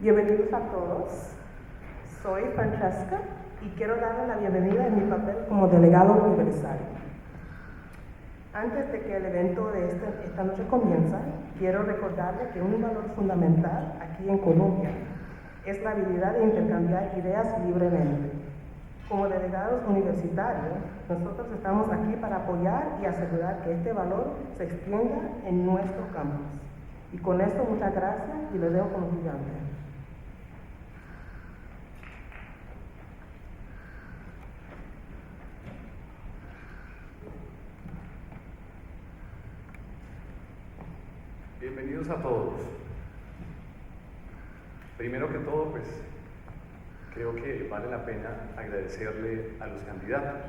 Bienvenidos a todos. Soy Francesca y quiero darle la bienvenida en mi papel como delegado universal. Antes de que el evento de esta noche comience, quiero recordarle que un valor fundamental aquí en Colombia es la habilidad de intercambiar ideas libremente. Como delegados universitarios, nosotros estamos aquí para apoyar y asegurar que este valor se extienda en nuestro campus. Y con esto, muchas gracias y les dejo con los gigantes. Bienvenidos a todos. Primero que todo, pues, creo que vale la pena agradecerle a los candidatos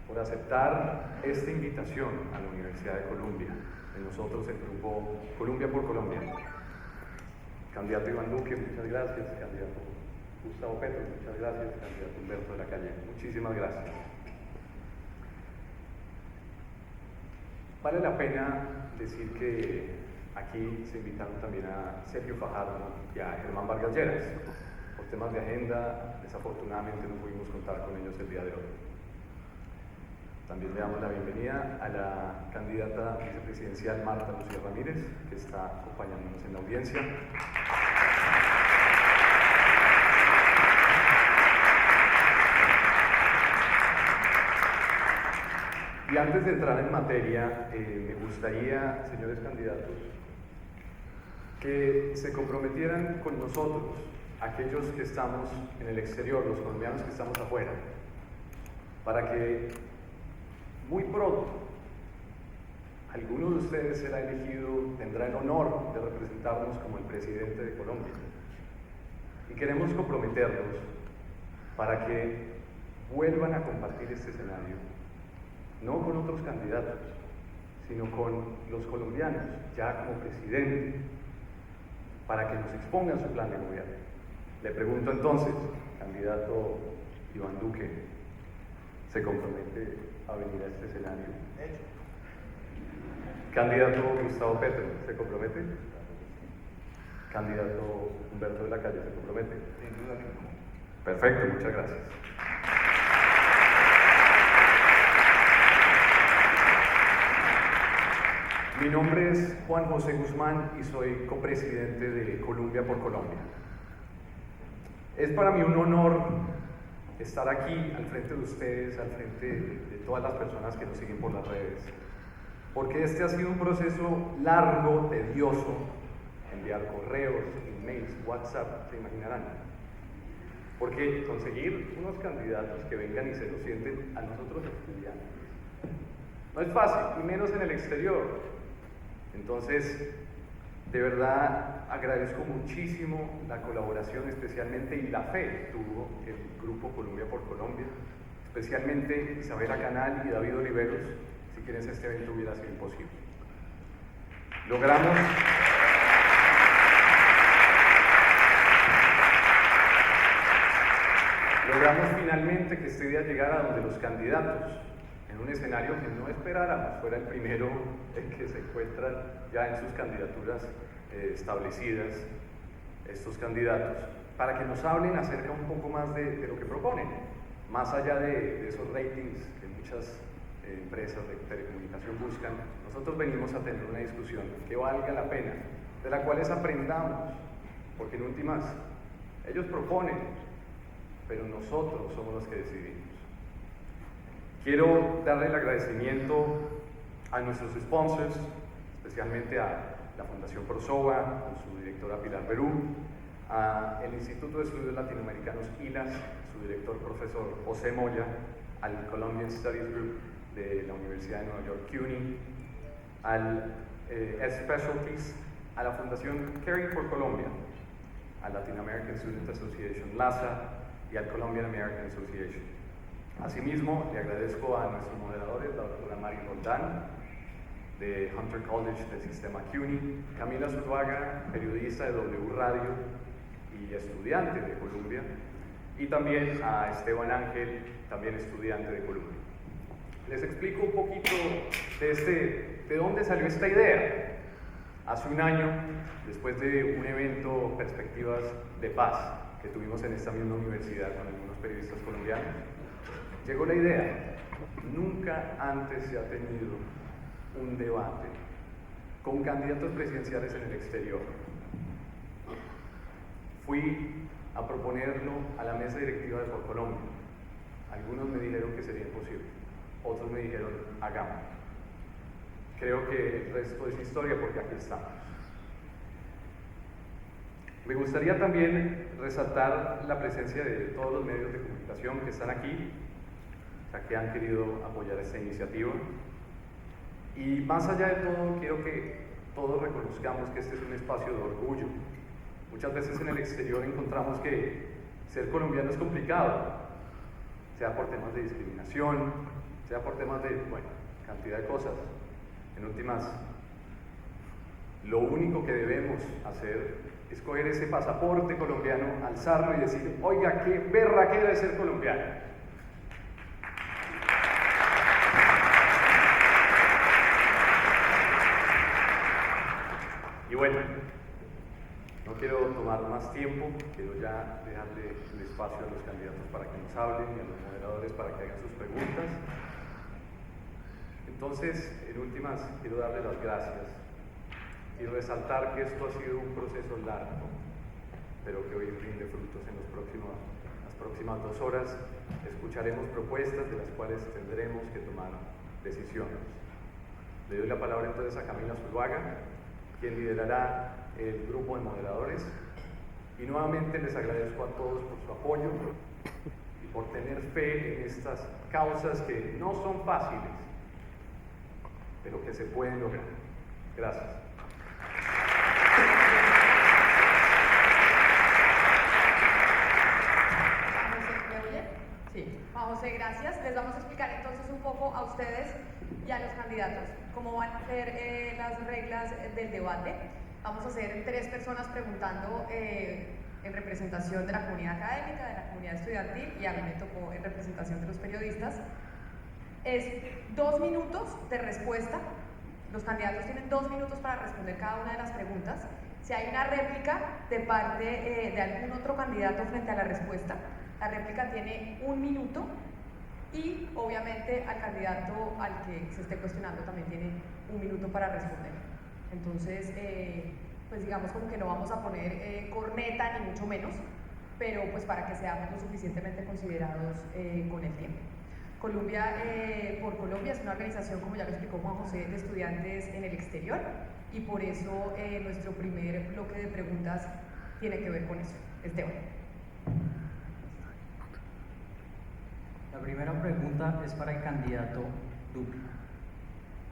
por aceptar esta invitación a la Universidad de Colombia, de nosotros el grupo Colombia por Colombia. Candidato Iván Duque, muchas gracias. Candidato Gustavo Petro, muchas gracias. Candidato Humberto de la Calle, muchísimas gracias. Vale la pena decir que aquí se invitaron también a Sergio Fajardo y a Germán Vargas Lleras. Por temas de agenda, desafortunadamente no pudimos contar con ellos el día de hoy. También le damos la bienvenida a la candidata vicepresidencial Marta Lucía Ramírez, que está acompañándonos en la audiencia. Y antes de entrar en materia, me gustaría, señores candidatos, que se comprometieran con nosotros, aquellos que estamos en el exterior, los colombianos que estamos afuera, para que muy pronto alguno de ustedes será elegido, tendrá el honor de representarnos como el presidente de Colombia. Y queremos comprometernos para que vuelvan a compartir este escenario, no con otros candidatos, sino con los colombianos, ya como presidente, para que nos expongan su plan de gobierno. Le pregunto entonces, candidato Iván Duque, ¿se compromete a venir a este escenario? Candidato Gustavo Petro, ¿se compromete? Candidato Humberto de la Calle, ¿se compromete? Sin duda ninguna. Perfecto, muchas gracias. Mi nombre es Juan José Guzmán y soy copresidente de Colombia por Colombia. Es para mí un honor estar aquí al frente de ustedes, al frente de todas las personas que nos siguen por las redes, porque este ha sido un proceso largo, tedioso, enviar correos, emails, WhatsApp, se imaginarán, porque conseguir unos candidatos que vengan y se lo sienten a nosotros estudiantes no es fácil, y menos en el exterior. Entonces, de verdad agradezco muchísimo la colaboración, especialmente, y la fe que tuvo el Grupo Colombia por Colombia, especialmente Isabela Canal y David Oliveros. Si quieres, este evento hubiera sido imposible. Logramos finalmente que este día llegara donde los candidatos, en un escenario que no esperáramos, fuera el primero que se encuentran ya en sus candidaturas establecidas, estos candidatos, para que nos hablen acerca un poco más de lo que proponen, más allá de esos ratings que muchas empresas de telecomunicación buscan. Nosotros venimos a tener una discusión que valga la pena, de la cual aprendamos, porque en últimas ellos proponen, pero nosotros somos los que decidimos. Quiero darle el agradecimiento a nuestros sponsors, especialmente a la Fundación Prosoba, con su directora Pilar Perú, al Instituto de Estudios Latinoamericanos ILAS, su director profesor José Moya, al Colombian Studies Group de la Universidad de Nueva York, CUNY, al S-Specialties, a la Fundación Caring for Colombia, al Latin American Student Association, LASA, y al Colombian American Association. Asimismo, le agradezco a nuestros moderadores, la doctora Mari Roldán, de Hunter College del Sistema CUNY, Camila Zuluaga, periodista de W Radio y estudiante de Colombia, y también a Esteban Ángel, también estudiante de Colombia. Les explico un poquito de dónde salió esta idea. Hace un año, después de un evento Perspectivas de Paz que tuvimos en esta misma universidad con algunos periodistas colombianos, llegó la idea. Nunca antes se ha tenido un debate con candidatos presidenciales en el exterior. Fui a proponerlo a la mesa directiva de Por Colombia. Algunos me dijeron que sería imposible, otros me dijeron hagamos. Creo que el resto es historia porque aquí estamos. Me gustaría también resaltar la presencia de todos los medios de comunicación que están aquí, o sea, que han querido apoyar esta iniciativa. Y más allá de todo, quiero que todos reconozcamos que este es un espacio de orgullo. Muchas veces en el exterior encontramos que ser colombiano es complicado, sea por temas de discriminación, sea por temas de, bueno, cantidad de cosas. En últimas, lo único que debemos hacer es coger ese pasaporte colombiano, alzarlo y decir, oiga, qué berraquera es ser colombiano. Y bueno, no quiero tomar más tiempo, quiero ya dejarle el espacio a los candidatos para que nos hablen y a los moderadores para que hagan sus preguntas. Entonces, en últimas, quiero darle las gracias y resaltar que esto ha sido un proceso largo, pero que hoy rinde frutos. En las próximas 2 horas escucharemos propuestas de las cuales tendremos que tomar decisiones. Le doy la palabra entonces a Camila Zuluaga, quien liderará el grupo de moderadores, y nuevamente les agradezco a todos por su apoyo y por tener fe en estas causas que no son fáciles, pero que se pueden lograr. Gracias. ¿Me oye? Sí. Juan José, gracias. Les vamos a explicar entonces un poco a ustedes y a los candidatos cómo van a ser las reglas del debate. Vamos a hacer 3 personas preguntando en representación de la comunidad académica, de la comunidad estudiantil, y a mí me tocó en representación de los periodistas. Es 2 minutos de respuesta. Los candidatos tienen 2 minutos para responder cada una de las preguntas. Si hay una réplica de parte de algún otro candidato frente a la respuesta, la réplica tiene 1 minuto, y obviamente al candidato al que se esté cuestionando también tiene 1 minuto para responder. Entonces, pues digamos como que no vamos a poner corneta ni mucho menos, pero pues para que seamos lo suficientemente considerados con el tiempo. Colombia por Colombia es una organización, como ya lo explicó Juan José, de estudiantes en el exterior, y por eso nuestro primer bloque de preguntas tiene que ver con eso. Esteban. La primera pregunta es para el candidato Duque.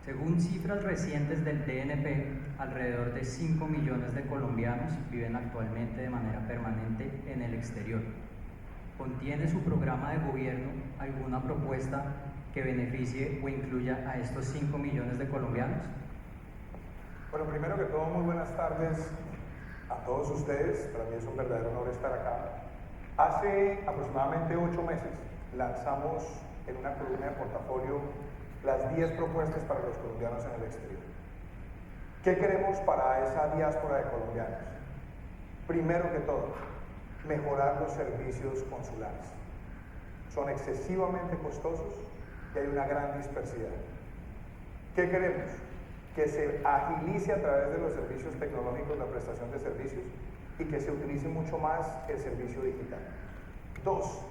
Según cifras recientes del DNP, alrededor de 5 millones de colombianos viven actualmente de manera permanente en el exterior. ¿Contiene su programa de gobierno alguna propuesta que beneficie o incluya a estos 5 millones de colombianos? Bueno, primero que todo, muy buenas tardes a todos ustedes. Para mí es un verdadero honor estar acá. Hace aproximadamente 8 meses lanzamos en una columna de portafolio las 10 propuestas para los colombianos en el exterior. ¿Qué queremos para esa diáspora de colombianos? Primero que todo, mejorar los servicios consulares. Son excesivamente costosos y hay una gran dispersidad. ¿Qué queremos? Que se agilice a través de los servicios tecnológicos la prestación de servicios y que se utilice mucho más el servicio digital. 2,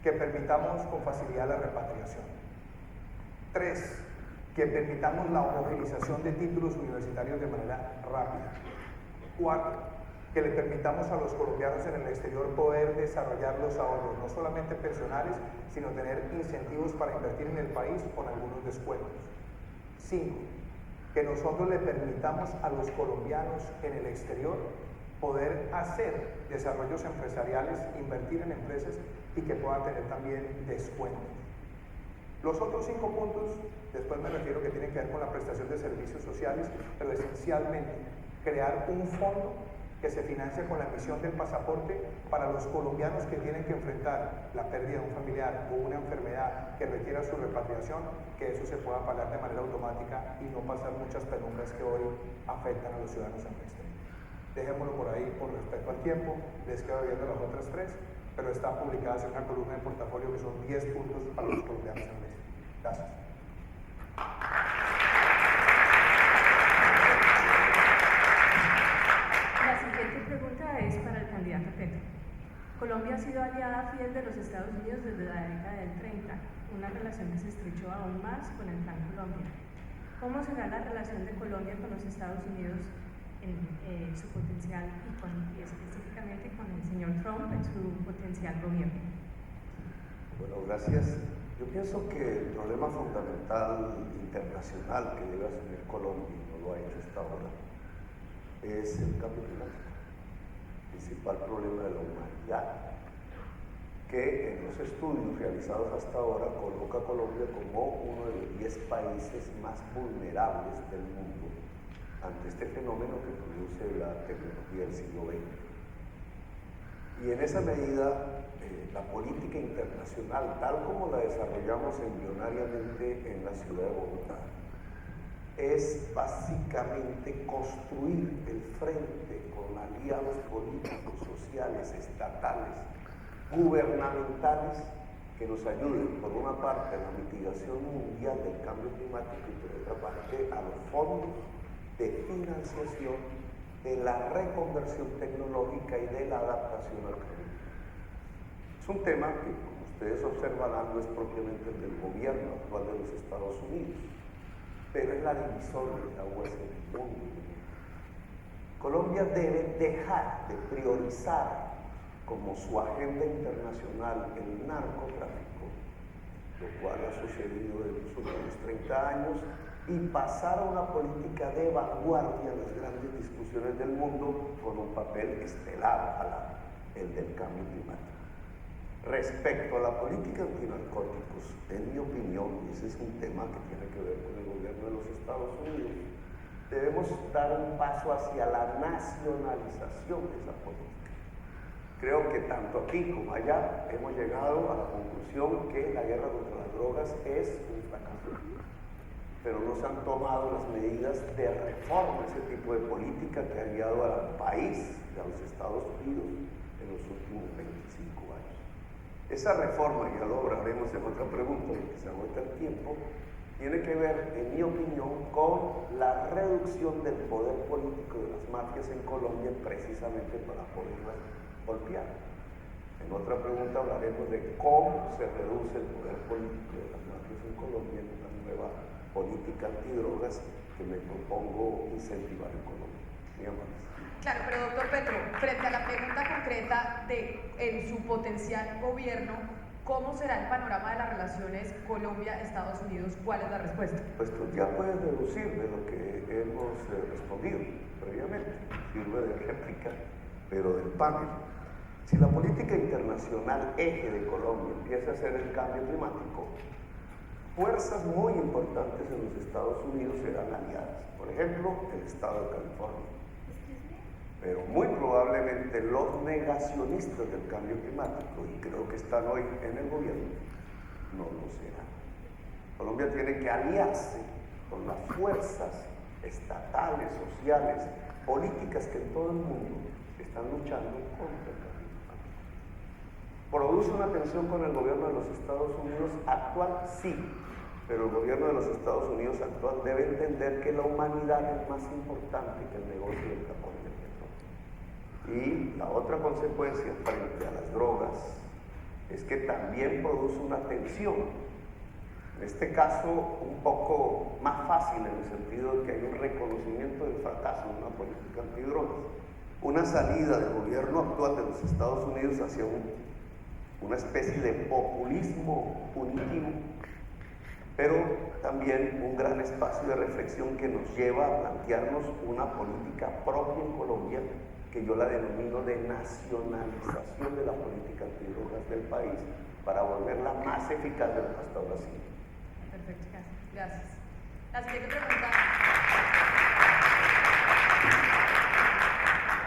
que permitamos con facilidad la repatriación. 3, que permitamos la homogenización de títulos universitarios de manera rápida. 4, que le permitamos a los colombianos en el exterior poder desarrollar los ahorros, no solamente pensionales, sino tener incentivos para invertir en el país con algunos descuentos. 5, que nosotros le permitamos a los colombianos en el exterior poder hacer desarrollos empresariales, invertir en empresas y que puedan tener también descuentos. Los otros 5 puntos, después me refiero que tienen que ver con la prestación de servicios sociales, pero esencialmente crear un fondo que se financia con la emisión del pasaporte para los colombianos que tienen que enfrentar la pérdida de un familiar o una enfermedad que requiera su repatriación, que eso se pueda pagar de manera automática y no pasar muchas penumbras que hoy afectan a los ciudadanos en el exterior. Dejémoslo por ahí por respeto al tiempo, les quedo viendo las otras tres, pero están publicadas en una columna de portafolio que son 10 puntos para los colombianos en el exterior. Gracias. La siguiente pregunta es para el candidato Petro. Colombia ha sido aliada fiel de los Estados Unidos desde la década del 30, una relación que se estrechó aún más con el Plan Colombia. ¿Cómo será la relación de Colombia con los Estados Unidos en su potencial y específicamente con el señor Trump en su potencial gobierno? Bueno, gracias. Yo pienso que el problema fundamental internacional que debe asumir Colombia, y no lo ha hecho hasta ahora, es el cambio climático, el principal problema de la humanidad, que en los estudios realizados hasta ahora coloca a Colombia como uno de los 10 países más vulnerables del mundo ante este fenómeno que produce la tecnología del siglo XX. Y en esa medida, la política internacional, tal como la desarrollamos embrionariamente en la ciudad de Bogotá, es básicamente construir el frente con aliados políticos, sociales, estatales, gubernamentales, que nos ayuden, por una parte, a la mitigación mundial del cambio climático y por otra parte, a los fondos de financiación de la reconversión tecnológica y de la adaptación al cambio. Es un tema que, como ustedes observarán, no es propiamente el del gobierno actual de los Estados Unidos, pero es la divisoria de aguas en el mundo. Colombia debe dejar de priorizar como su agenda internacional el narcotráfico, lo cual ha sucedido en los últimos 30 años, y pasar a una política de vanguardia en las grandes discusiones del mundo con un papel estelar, ojalá, el del cambio climático. Respecto a la política antinarcóticos, en mi opinión, y ese es un tema que tiene que ver con el gobierno de los Estados Unidos, debemos dar un paso hacia la nacionalización de esa política. Creo que tanto aquí como allá hemos llegado a la conclusión que la guerra contra las drogas es un fracaso, pero no se han tomado las medidas de reforma a ese tipo de política que ha guiado al país y a los Estados Unidos en los últimos 25 años. Esa reforma, ya lo hablaremos en otra pregunta, porque se agota el tiempo, tiene que ver, en mi opinión, con la reducción del poder político de las mafias en Colombia, precisamente para poderlas golpear. En otra pregunta hablaremos de cómo se reduce el poder político de las mafias en Colombia en una nueva política antidrogas que me propongo incentivar en Colombia. Muy amable. Claro, pero doctor Petro, frente a la pregunta concreta de en su potencial gobierno, ¿cómo será el panorama de las relaciones Colombia-Estados Unidos? ¿Cuál es la respuesta? Pues tú ya puedes deducir de lo que hemos respondido previamente, sirve de réplica, pero del panel. Si la política internacional eje de Colombia empieza a ser el cambio climático, fuerzas muy importantes en los Estados Unidos serán aliadas. Por ejemplo, el Estado de California. Pero muy probablemente los negacionistas del cambio climático, y creo que están hoy en el gobierno, no lo serán. Colombia tiene que aliarse con las fuerzas estatales, sociales, políticas que en todo el mundo están luchando contra el cambio climático. ¿Produce una tensión con el gobierno de los Estados Unidos actual? Sí, pero el gobierno de los Estados Unidos actual debe entender que la humanidad es más importante que el negocio del carbón. Y la otra consecuencia frente a las drogas es que también produce una tensión, en este caso un poco más fácil en el sentido de que hay un reconocimiento del fracaso de una política antidrogas, una salida del gobierno actual de los Estados Unidos hacia una especie de populismo punitivo, pero también un gran espacio de reflexión que nos lleva a plantearnos una política propia en Colombia, que yo la denomino de nacionalización de la política antidrogas del país para volverla más eficaz de lo que hasta ahora ha sido. Perfecto, gracias. La siguiente pregunta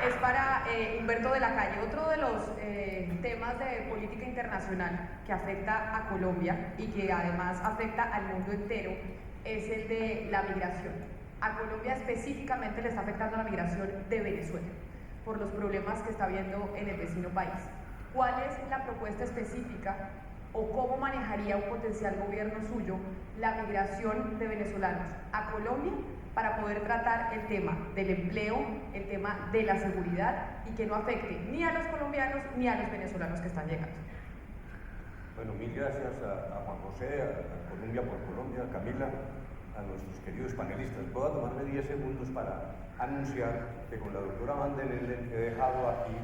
es para Humberto de la Calle. Otro de los temas de política internacional que afecta a Colombia y que además afecta al mundo entero es el de la migración. A Colombia específicamente le está afectando la migración de Venezuela por los problemas que está habiendo en el vecino país. ¿Cuál es la propuesta específica o cómo manejaría un potencial gobierno suyo la migración de venezolanos a Colombia para poder tratar el tema del empleo, el tema de la seguridad y que no afecte ni a los colombianos ni a los venezolanos que están llegando? Bueno, mil gracias a Juan José, a Colombia por Colombia, a Camila, a nuestros queridos panelistas. Voy a tomarme 10 segundos para anunciar que con la doctora Van den Ende he dejado aquí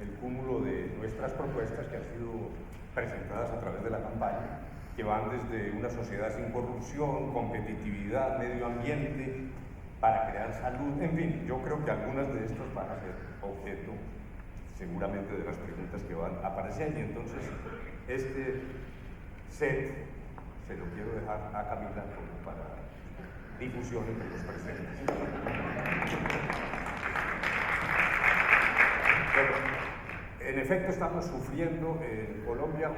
el cúmulo de nuestras propuestas que han sido presentadas a través de la campaña, que van desde una sociedad sin corrupción, competitividad, medio ambiente, para crear salud, en fin, yo creo que algunas de estas van a ser objeto seguramente de las preguntas que van a aparecer, y entonces este set se lo quiero dejar a Camila como para difusión entre los presentes. Pero, en efecto, estamos sufriendo en Colombia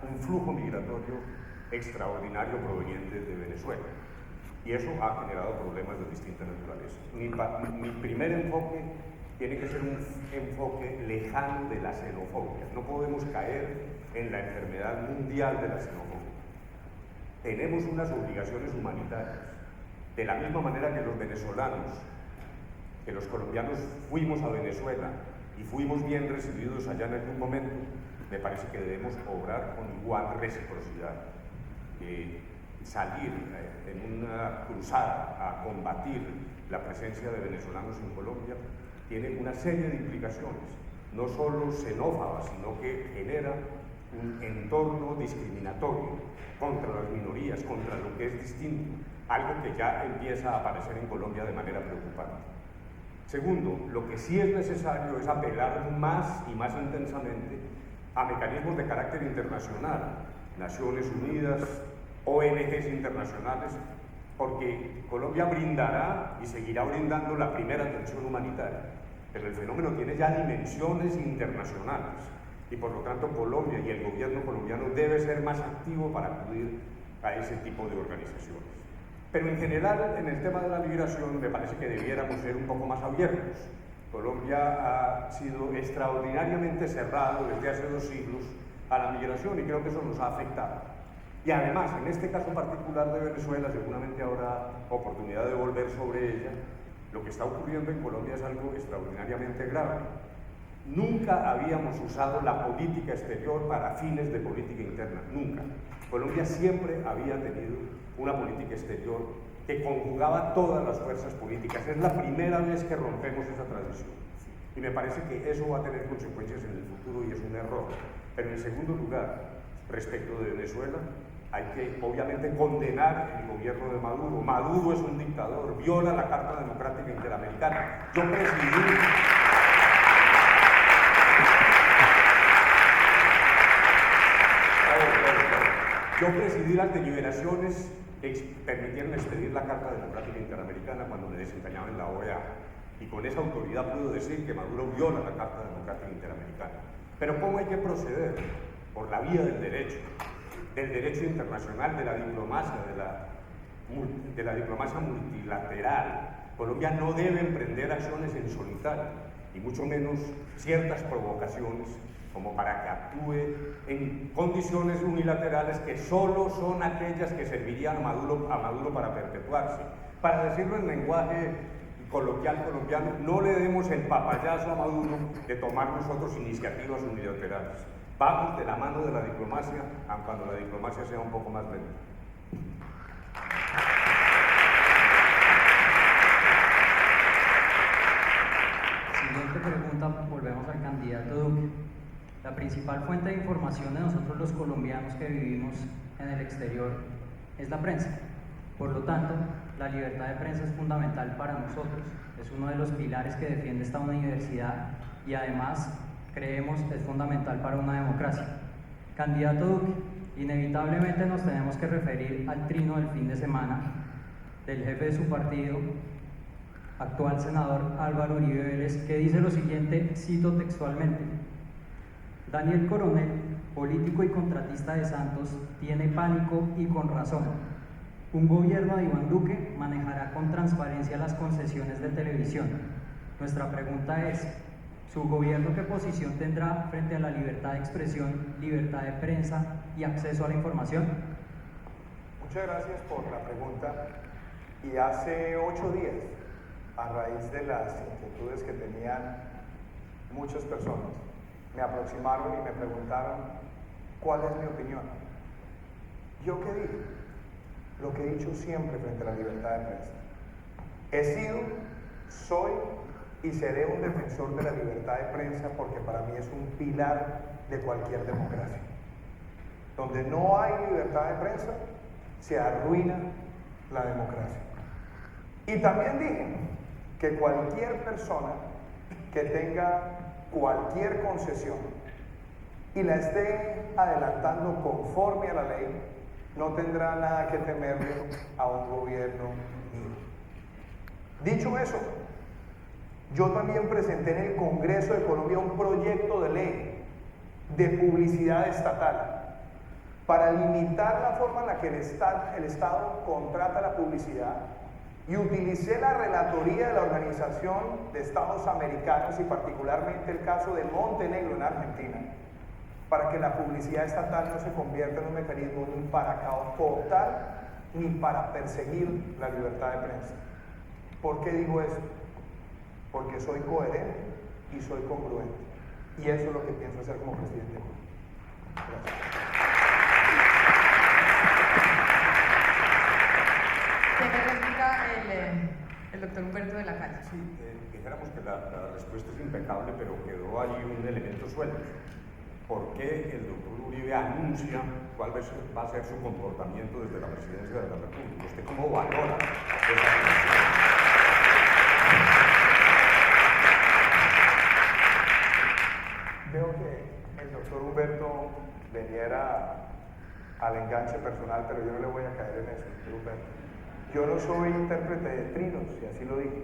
un flujo migratorio extraordinario proveniente de Venezuela, y eso ha generado problemas de distinta naturaleza. Mi primer enfoque tiene que ser un enfoque lejano de la xenofobia. No podemos caer en la enfermedad mundial de la xenofobia. Tenemos unas obligaciones humanitarias. De la misma manera que los venezolanos, que los colombianos fuimos a Venezuela y fuimos bien recibidos allá en algún momento, me parece que debemos obrar con igual reciprocidad. Salir en una cruzada a combatir la presencia de venezolanos en Colombia tiene una serie de implicaciones, no solo xenófobas, sino que genera un entorno discriminatorio contra las minorías, contra lo que es distinto, algo que ya empieza a aparecer en Colombia de manera preocupante. Segundo, lo que sí es necesario es apelar más y más intensamente a mecanismos de carácter internacional, Naciones Unidas, ONGs internacionales, porque Colombia brindará y seguirá brindando la primera atención humanitaria, pero el fenómeno tiene ya dimensiones internacionales y por lo tanto Colombia y el gobierno colombiano debe ser más activo para acudir a ese tipo de organizaciones. Pero en general, en el tema de la migración, me parece que debiéramos ser un poco más abiertos. Colombia ha sido extraordinariamente cerrado desde hace 2 siglos a la migración y creo que eso nos ha afectado. Y además, en este caso particular de Venezuela, seguramente habrá oportunidad de volver sobre ella, lo que está ocurriendo en Colombia es algo extraordinariamente grave. Nunca habíamos usado la política exterior para fines de política interna, nunca. Colombia siempre había tenido una política exterior que conjugaba todas las fuerzas políticas. Es la primera vez que rompemos esa tradición. Y me parece que eso va a tener consecuencias en el futuro y es un error. Pero en segundo lugar, respecto de Venezuela, hay que obviamente condenar el gobierno de Maduro. Maduro es un dictador, viola la Carta Democrática Interamericana. Yo presidí las deliberaciones que permitieron expedir la Carta Democrática Interamericana cuando me desempeñaba en la OEA. Y con esa autoridad puedo decir que Maduro viola la Carta Democrática Interamericana. Pero ¿cómo hay que proceder? Por la vía del derecho internacional, de la diplomacia multilateral. Colombia no debe emprender acciones en solitario, y mucho menos ciertas provocaciones como para que actúe en condiciones unilaterales que solo son aquellas que servirían a Maduro para perpetuarse. Para decirlo en lenguaje coloquial colombiano, no le demos el papayazo a Maduro de tomar nosotros iniciativas unilaterales. Vamos de la mano de la diplomacia, aun cuando la diplomacia sea un poco más lenta. Siguiente pregunta, volvemos al candidato Duque. La principal fuente de información de nosotros los colombianos que vivimos en el exterior es la prensa. Por lo tanto, la libertad de prensa es fundamental para nosotros, es uno de los pilares que defiende esta universidad y además creemos es fundamental para una democracia. Candidato Duque, inevitablemente nos tenemos que referir al trino del fin de semana del jefe de su partido actual senador Álvaro Uribe Vélez, que dice lo siguiente, cito textualmente: Daniel Coronel, político y contratista de Santos, tiene pánico y con razón. Un gobierno de Iván Duque manejará con transparencia las concesiones de televisión. Nuestra pregunta es, ¿su gobierno qué posición tendrá frente a la libertad de expresión, libertad de prensa y acceso a la información? Muchas gracias por la pregunta. Y hace 8 días, a raíz de las inquietudes que tenían muchas personas, me aproximaron y me preguntaron cuál es mi opinión. ¿Yo qué dije? Lo que he dicho siempre frente a la libertad de prensa. He sido, soy y seré un defensor de la libertad de prensa porque para mí es un pilar de cualquier democracia. Donde no hay libertad de prensa, se arruina la democracia. Y también dije que cualquier persona que tenga cualquier concesión y la esté adelantando conforme a la ley, no tendrá nada que temerle a un gobierno mío. Dicho eso, yo también presenté en el Congreso de Colombia un proyecto de ley de publicidad estatal para limitar la forma en la que el Estado contrata la publicidad, y utilicé la relatoría de la Organización de Estados Americanos y particularmente el caso de Montenegro en Argentina para que la publicidad estatal no se convierta en un mecanismo ni para cooptar ni para perseguir la libertad de prensa. ¿Por qué digo esto? Porque soy coherente y soy congruente, y eso es lo que pienso hacer como presidente. Gracias. ¿Tiene réplica el doctor Humberto de la Calle? Sí, dijéramos que la respuesta es impecable, pero quedó ahí un elemento suelto. ¿Por qué el doctor Uribe anuncia cuál va a ser su comportamiento desde la presidencia de la República? ¿Usted cómo valora esa decisión? Veo que el doctor Humberto veniera al enganche personal, pero yo no le voy a caer en eso, doctor Humberto. Yo no soy intérprete de trinos, y así lo dije.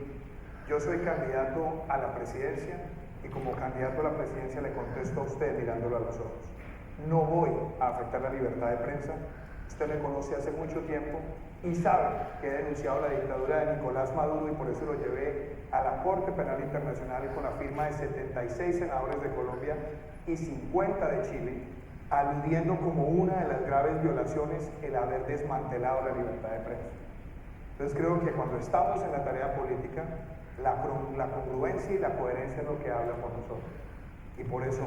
Yo soy candidato a la presidencia, y como candidato a la presidencia le contesto a usted mirándolo a los ojos. No voy a afectar la libertad de prensa. Usted me conoce hace mucho tiempo y sabe que he denunciado la dictadura de Nicolás Maduro, y por eso lo llevé a la Corte Penal Internacional y con la firma de 76 senadores de Colombia y 50 de Chile, aludiendo como una de las graves violaciones el haber desmantelado la libertad de prensa. Entonces creo que cuando estamos en la tarea política, la congruencia y la coherencia es lo que habla por nosotros. Y por eso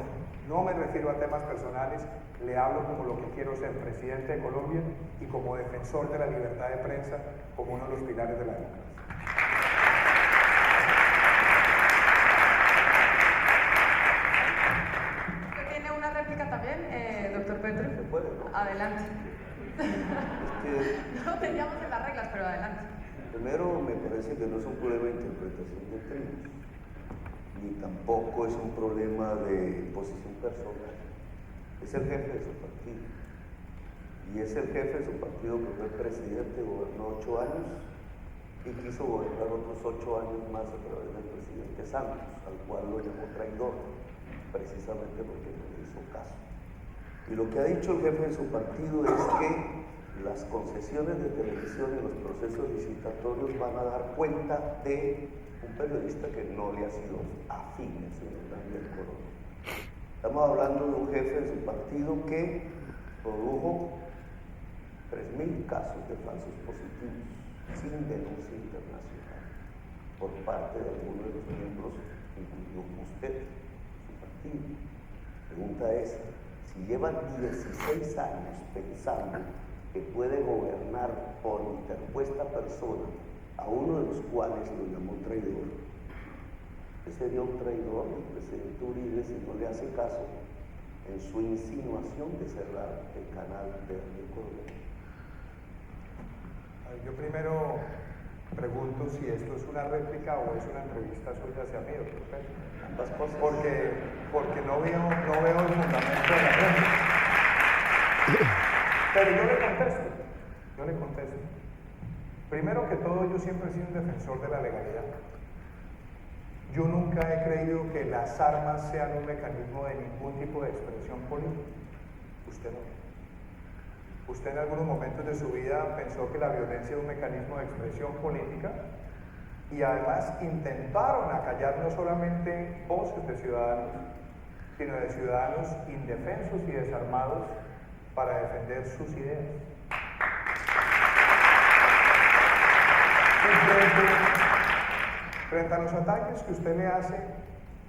no me refiero a temas personales, le hablo como lo que quiero ser, presidente de Colombia y como defensor de la libertad de prensa, como uno de los pilares de la democracia. ¿Usted tiene una réplica también, doctor Petro? ¿Se puede, no? Adelante. Es que, No teníamos en las reglas, pero adelante. primero, me parece que no es un problema de interpretación de trinos, ni tampoco es un problema de posición personal. Es el jefe de su partido. Y es el jefe de su partido que fue presidente, gobernó 8 años y quiso gobernar otros 8 años más a través del presidente Santos, al cual lo llamó traidor, precisamente porque no le hizo caso. Y lo que ha dicho el jefe de su partido es que las concesiones de televisión y los procesos licitatorios van a dar cuenta de un periodista que no le ha sido afín al señor Daniel Coronel. Estamos hablando de un jefe de su partido que produjo 3.000 casos de falsos positivos sin denuncia internacional por parte de algunos de los miembros, incluido usted, su partido. La pregunta es, si lleva 16 años pensando que puede gobernar por interpuesta persona a uno de los cuales lo llamó traidor, ¿qué sería un traidor del presidente Uribe si no le hace caso en su insinuación de cerrar el canal de Daniel Coronel? Yo primero pregunto si esto es una réplica o es una entrevista suya hacia mí, doctor Petro. Ambas cosas. Porque no veo el fundamento de la réplica. Pero yo le contesto. Primero que todo, yo siempre he sido un defensor de la legalidad. Yo nunca he creído que las armas sean un mecanismo de ningún tipo de expresión política. Usted no. Usted en algunos momentos de su vida pensó que la violencia era un mecanismo de expresión política y además intentaron acallar no solamente voces de ciudadanos, sino de ciudadanos indefensos y desarmados para defender sus ideas. Frente a los ataques que usted le hace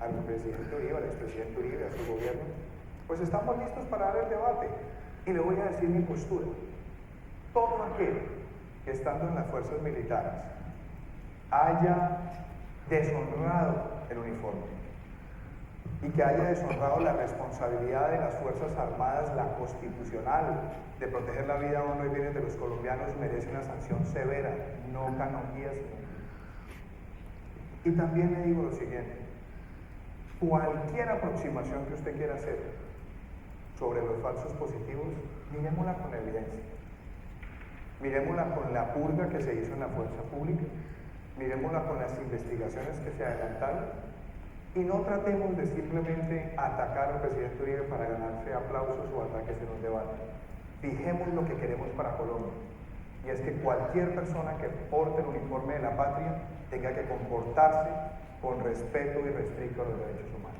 al presidente Uribe, al expresidente Uribe, a su gobierno, pues estamos listos para dar el debate. Y le voy a decir mi postura. Todo aquel que estando en las fuerzas militares haya deshonrado el uniforme y que haya deshonrado la responsabilidad de las Fuerzas Armadas, la constitucional, de proteger la vida, honor y bienes de los colombianos, merece una sanción severa, no canonjías. Y también le digo lo siguiente, cualquier aproximación que usted quiera hacer sobre los falsos positivos, miremosla con evidencia. Miremosla con la purga que se hizo en la fuerza pública, miremosla con las investigaciones que se adelantaron y no tratemos de simplemente atacar al presidente Uribe para ganarse aplausos o ataques en un debate. Fijemos lo que queremos para Colombia, y es que cualquier persona que porte el uniforme de la patria tenga que comportarse con respeto y respeto a los derechos humanos.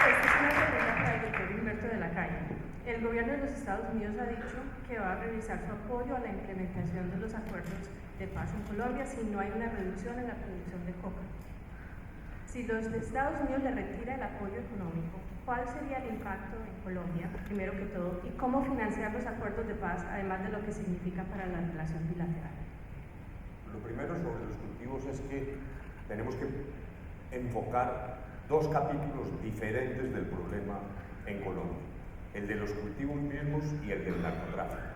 Esta es una pregunta para el doctor Humberto de la Calle. El gobierno de los Estados Unidos ha dicho que va a revisar su apoyo a la implementación de los acuerdos de paz en Colombia si no hay una reducción en la producción de coca. Si los Estados Unidos le retira el apoyo económico, ¿cuál sería el impacto en Colombia, primero que todo, y cómo financiar los acuerdos de paz, además de lo que significa para la relación bilateral? Lo primero sobre los cultivos es que tenemos que enfocar dos capítulos diferentes del problema en Colombia, el de los cultivos mismos y el del narcotráfico.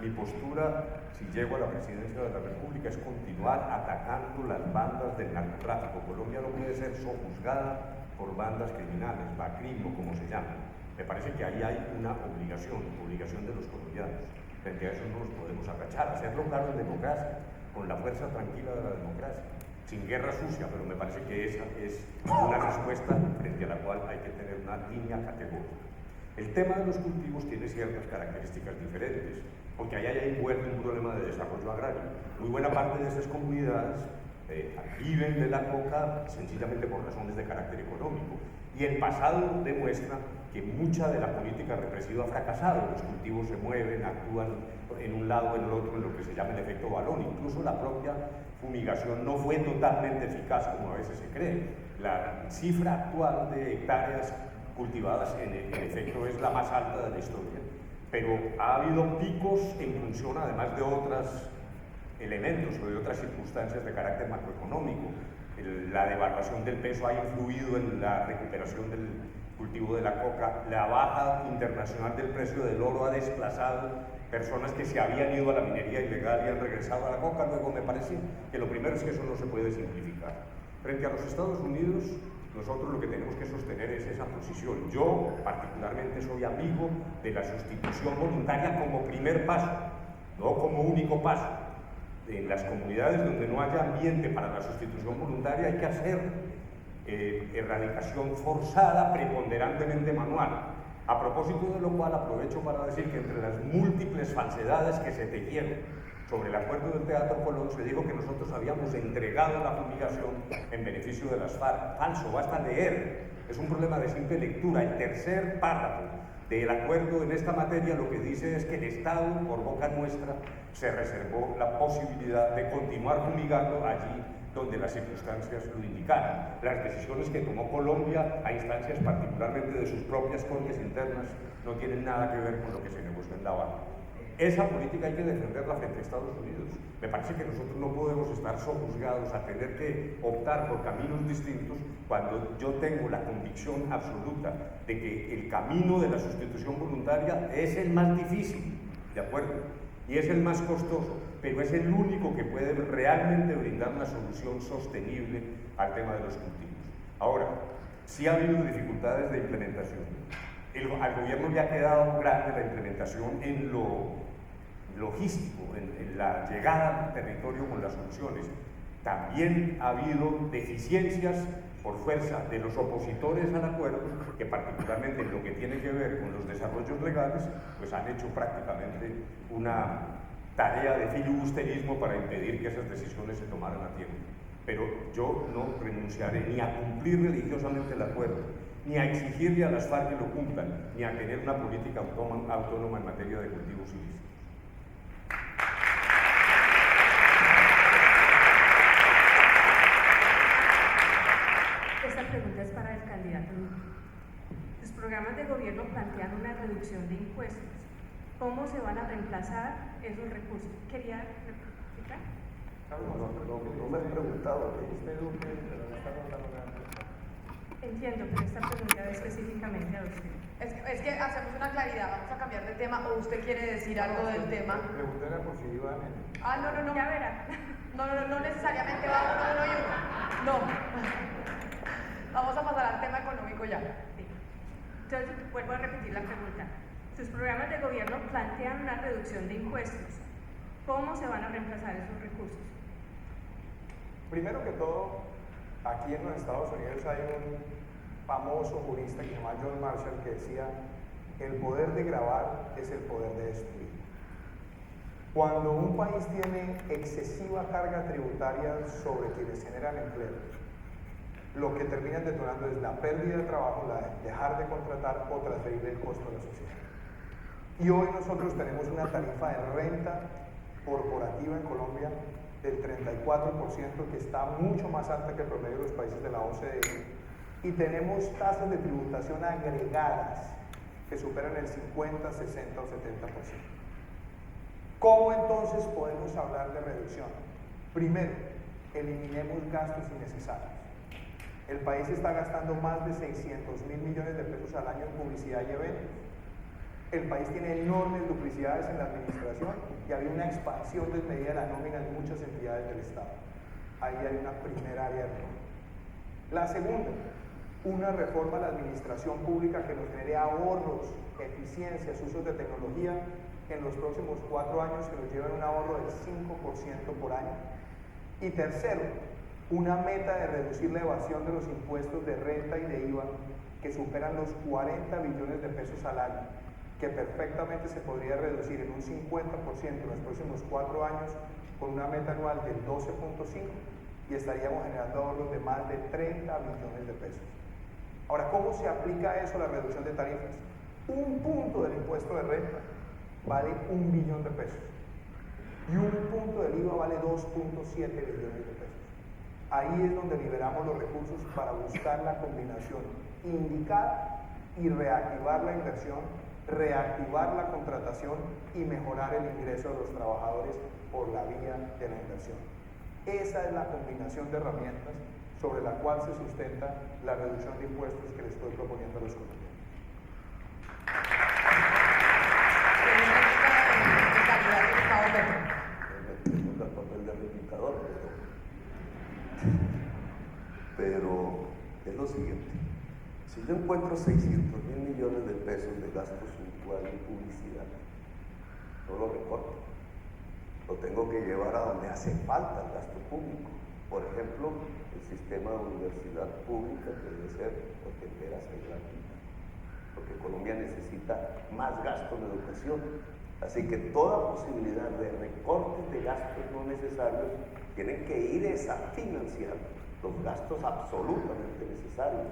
Mi postura, si llego a la presidencia de la República, es continuar atacando las bandas del narcotráfico. Colombia no puede ser sojuzgada por bandas criminales, BACRIM o como se llaman. Me parece que ahí hay una obligación de los colombianos. Frente a eso no nos podemos agachar, hacerlo claro en democracia, con la fuerza tranquila de la democracia, sin guerra sucia, pero me parece que esa es una respuesta frente a la cual hay que tener una línea categórica. El tema de los cultivos tiene ciertas características diferentes, porque ahí hay envuelto un problema de desarrollo agrario. Muy buena parte de esas comunidades viven de la coca sencillamente por razones de carácter económico. Y el pasado demuestra que mucha de la política represiva ha fracasado. Los cultivos se mueven, actúan en un lado o en el otro en lo que se llama el efecto balón. Incluso la propia fumigación no fue totalmente eficaz como a veces se cree. La cifra actual de hectáreas cultivadas en efecto es la más alta de la historia, pero ha habido picos en función además de otros elementos o de otras circunstancias de carácter macroeconómico. La devaluación del peso ha influido en la recuperación del cultivo de la coca, la baja internacional del precio del oro ha desplazado personas que se habían ido a la minería ilegal y han regresado a la coca. Luego me parece que lo primero es que eso no se puede simplificar. Frente a los Estados Unidos, nosotros lo que tenemos que sostener es esa posición. Yo particularmente soy amigo de la sustitución voluntaria como primer paso, no como único paso. En las comunidades donde no haya ambiente para la sustitución voluntaria hay que hacer erradicación forzada, preponderantemente manual. A propósito de lo cual aprovecho para decir que entre las múltiples falsedades que se tejieron sobre el acuerdo del Teatro Colón se dijo que nosotros habíamos entregado la fumigación en beneficio de las FARC. Falso, basta leer. Es un problema de simple lectura. El tercer párrafo del acuerdo en esta materia lo que dice es que el Estado, por boca nuestra, se reservó la posibilidad de continuar fumigando allí donde las circunstancias lo indicaran. Las decisiones que tomó Colombia a instancias particularmente de sus propias cortes internas no tienen nada que ver con lo que se negoció en La Habana. Esa política hay que defenderla frente a Estados Unidos. Me parece que nosotros no podemos estar sojuzgados a tener que optar por caminos distintos cuando yo tengo la convicción absoluta de que el camino de la sustitución voluntaria es el más difícil, ¿de acuerdo? Y es el más costoso, pero es el único que puede realmente brindar una solución sostenible al tema de los cultivos. Ahora, sí ha habido dificultades de implementación. Al gobierno le ha quedado grande la implementación en lo logístico, en la llegada al territorio con las soluciones. También ha habido deficiencias por fuerza de los opositores al acuerdo, que particularmente en lo que tiene que ver con los desarrollos legales, pues han hecho prácticamente una tarea de filibusterismo para impedir que esas decisiones se tomaran a tiempo. Pero yo no renunciaré ni a cumplir religiosamente el acuerdo, ni a exigirle a las FARC que lo cumplan, ni a tener una política autónoma en materia de cultivos ilícitos. Esta pregunta es para el candidato. Los programas de gobierno plantean una reducción de impuestos. ¿Cómo se van a reemplazar esos recursos? ¿Quería explicar? No me he preguntado. Entiendo, pero esta pregunta es específicamente a usted. Es que hacemos una claridad, vamos a cambiar de tema, o usted quiere decir algo del tema. Pregúntale por si iban en... No. Ya verá. No necesariamente va uno y uno. No. Vamos a pasar al tema económico ya. Sí. Entonces, vuelvo a repetir la pregunta. Sus programas de gobierno plantean una reducción de impuestos. ¿Cómo se van a reemplazar esos recursos? Primero que todo, aquí en los Estados Unidos hay un famoso jurista que se llama John Marshall que decía: el poder de gravar es el poder de destruir. Cuando un país tiene excesiva carga tributaria sobre quienes generan empleo, lo que terminan detonando es la pérdida de trabajo, dejar de contratar o transferir el costo a la sociedad. Y hoy nosotros tenemos una tarifa de renta corporativa en Colombia del 34%, que está mucho más alta que el promedio de los países de la OCDE, y tenemos tasas de tributación agregadas que superan el 50, 60 o 70%. ¿Cómo entonces podemos hablar de reducción? Primero, eliminemos gastos innecesarios. El país está gastando más de 600.000 millones de pesos al año en publicidad y eventos. El país tiene enormes duplicidades en la administración y había una expansión desmedida de la nómina en muchas entidades del Estado. Ahí hay una primera área de reforma. La segunda, una reforma a la administración pública que nos genere ahorros, eficiencias, usos de tecnología en los próximos 4 años, que nos lleven un ahorro del 5% por año. Y tercero, una meta de reducir la evasión de los impuestos de renta y de IVA que superan los 40 billones de pesos al año, que perfectamente se podría reducir en un 50% en los próximos 4 años con una meta anual del 12.5%, y estaríamos generando ahorros de más de 30 billones de pesos. Ahora, ¿cómo se aplica eso a la reducción de tarifas? Un punto del impuesto de renta vale 1 billón de pesos y un punto del IVA vale 2.7 billones de pesos. Ahí es donde liberamos los recursos para buscar la combinación indicada y reactivar la inversión, reactivar la contratación y mejorar el ingreso de los trabajadores por la vía de la inversión. Esa es la combinación de herramientas sobre la cual se sustenta la reducción de impuestos que le estoy proponiendo a los colombianos. El papel de replicador, pero es lo siguiente: si yo encuentro 600.000 millones de pesos de gasto suntual en publicidad, no lo recorto, lo tengo que llevar a donde hace falta el gasto público. Por ejemplo, el sistema de universidad pública, que debe ser porque debe ser gratuita, porque Colombia necesita más gasto en educación. Así que toda posibilidad de recortes de gastos no necesarios tienen que ir a financiar los gastos absolutamente necesarios,